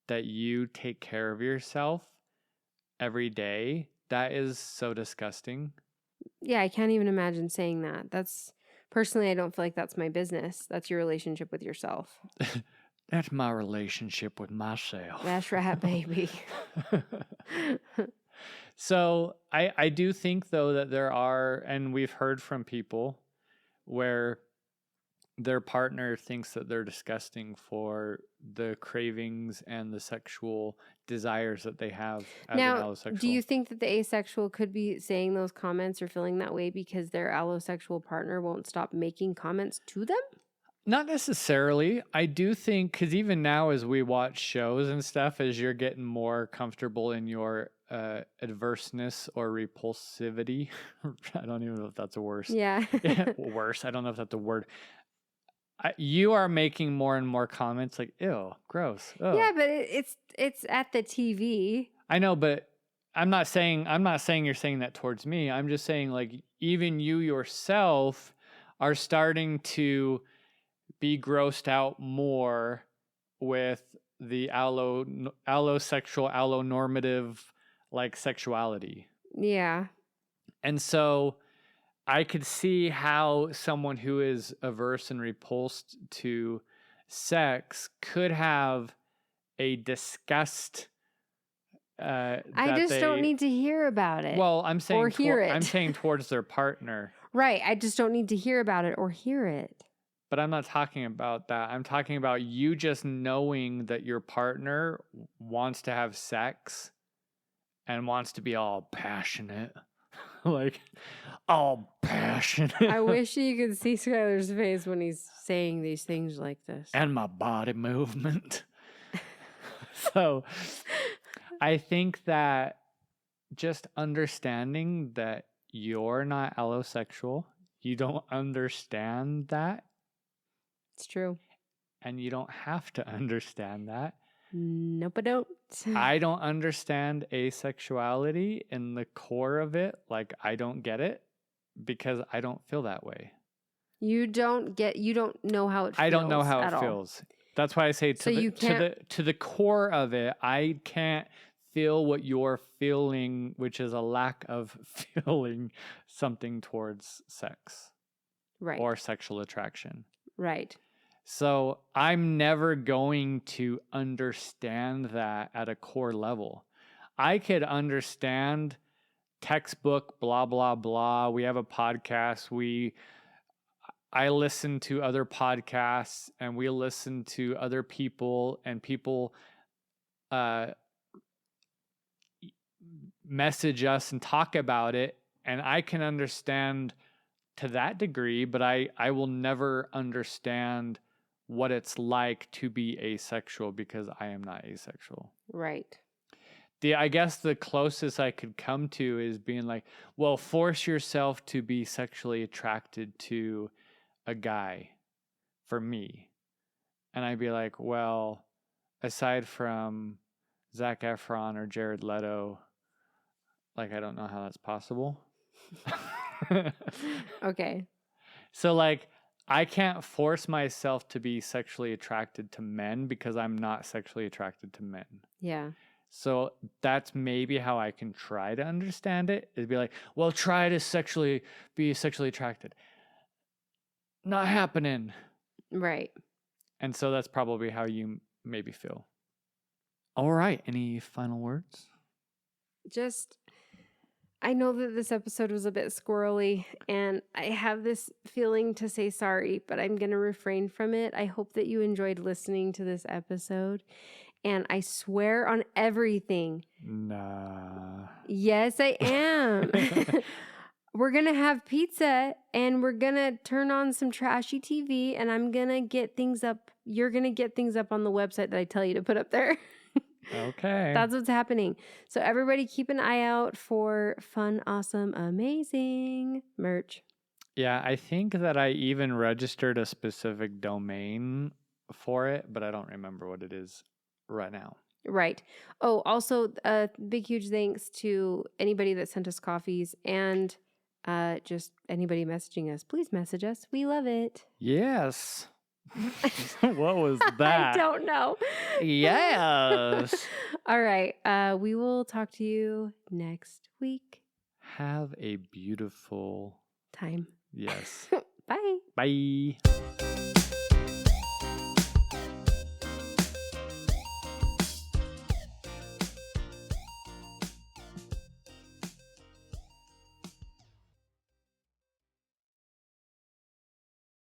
Speaker 1: that you take care of yourself every day. That is so disgusting.
Speaker 2: Yeah, I can't even imagine saying that. Personally, I don't feel like that's my business. That's your relationship with yourself.
Speaker 1: That's my relationship with myself.
Speaker 2: That's right, baby.
Speaker 1: So I do think, though, that there are, and we've heard from people where their partner thinks that they're disgusting for the cravings and the sexual desires that they have as an allosexual.
Speaker 2: Do you think that the asexual could be saying those comments or feeling that way because their allosexual partner won't stop making comments to them?
Speaker 1: Not necessarily. I do think, because even now as we watch shows and stuff, as you're getting more comfortable in your adverseness or repulsivity, I don't even know if that's a word.
Speaker 2: Yeah.
Speaker 1: Worse. I don't know if that's a word. You are making more and more comments like, ew, gross. Oh.
Speaker 2: Yeah, but it's at the TV.
Speaker 1: I know, but I'm not saying you're saying that towards me. I'm just saying like even you yourself are starting to be grossed out more with the allosexual, allonormative like sexuality.
Speaker 2: Yeah.
Speaker 1: And so I could see how someone who is averse and repulsed to sex could have a disgust.
Speaker 2: I just don't need to hear about it.
Speaker 1: Well, I'm saying
Speaker 2: or hear it.
Speaker 1: I'm saying towards their partner.
Speaker 2: Right. I just don't need to hear about it or hear it.
Speaker 1: But I'm not talking about that. I'm talking about you just knowing that your partner wants to have sex and wants to be all passionate. Like, all passionate.
Speaker 2: I wish you could see Skylar's face when he's saying these things like this.
Speaker 1: And my body movement. So, I think that just understanding that you're not allosexual, you don't understand that.
Speaker 2: It's true.
Speaker 1: And you don't have to understand that.
Speaker 2: Nope, I don't.
Speaker 1: I don't understand asexuality in the core of it. Like, I don't get it because I don't feel that way.
Speaker 2: You don't know how it feels.
Speaker 1: I don't know how
Speaker 2: it
Speaker 1: feels. That's why I say to the core of it, I can't feel what you're feeling, which is a lack of feeling something towards sex.
Speaker 2: Right.
Speaker 1: Or sexual attraction.
Speaker 2: Right.
Speaker 1: So I'm never going to understand that at a core level. I could understand textbook, blah, blah, blah. We have a podcast. I listen to other podcasts and we listen to other people and people message us and talk about it. And I can understand to that degree, but I will never understand what it's like to be asexual because I am not asexual.
Speaker 2: Right.
Speaker 1: I guess the closest I could come to is being like, well, force yourself to be sexually attracted to a guy for me. And I'd be like, well, aside from Zac Efron or Jared Leto, like, I don't know how that's possible.
Speaker 2: Okay.
Speaker 1: So, like, I can't force myself to be sexually attracted to men because I'm not sexually attracted to men.
Speaker 2: Yeah.
Speaker 1: So that's maybe how I can try to understand it. It'd be like, well, try to be sexually attracted. Not happening.
Speaker 2: Right.
Speaker 1: And so that's probably how you maybe feel. All right. Any final words?
Speaker 2: I know that this episode was a bit squirrely and I have this feeling to say sorry, but I'm going to refrain from it. I hope that you enjoyed listening to this episode. And I swear on everything.
Speaker 1: Nah.
Speaker 2: Yes, I am. We're going to have pizza and we're going to turn on some trashy TV and I'm going to get things up. You're going to get things up on the website that I tell you to put up there.
Speaker 1: Okay.
Speaker 2: That's what's happening. So everybody keep an eye out for fun, awesome, amazing merch.
Speaker 1: Yeah, I think that I even registered a specific domain for it, but I don't remember what it is right now.
Speaker 2: Right. Oh, also a big, huge thanks to anybody that sent us coffees and just anybody messaging us. Please message us. We love it.
Speaker 1: Yes. What was that?
Speaker 2: I don't know.
Speaker 1: Yes.
Speaker 2: All right. We will talk to you next week.
Speaker 1: Have a beautiful
Speaker 2: time.
Speaker 1: Yes.
Speaker 2: Bye.
Speaker 1: Bye.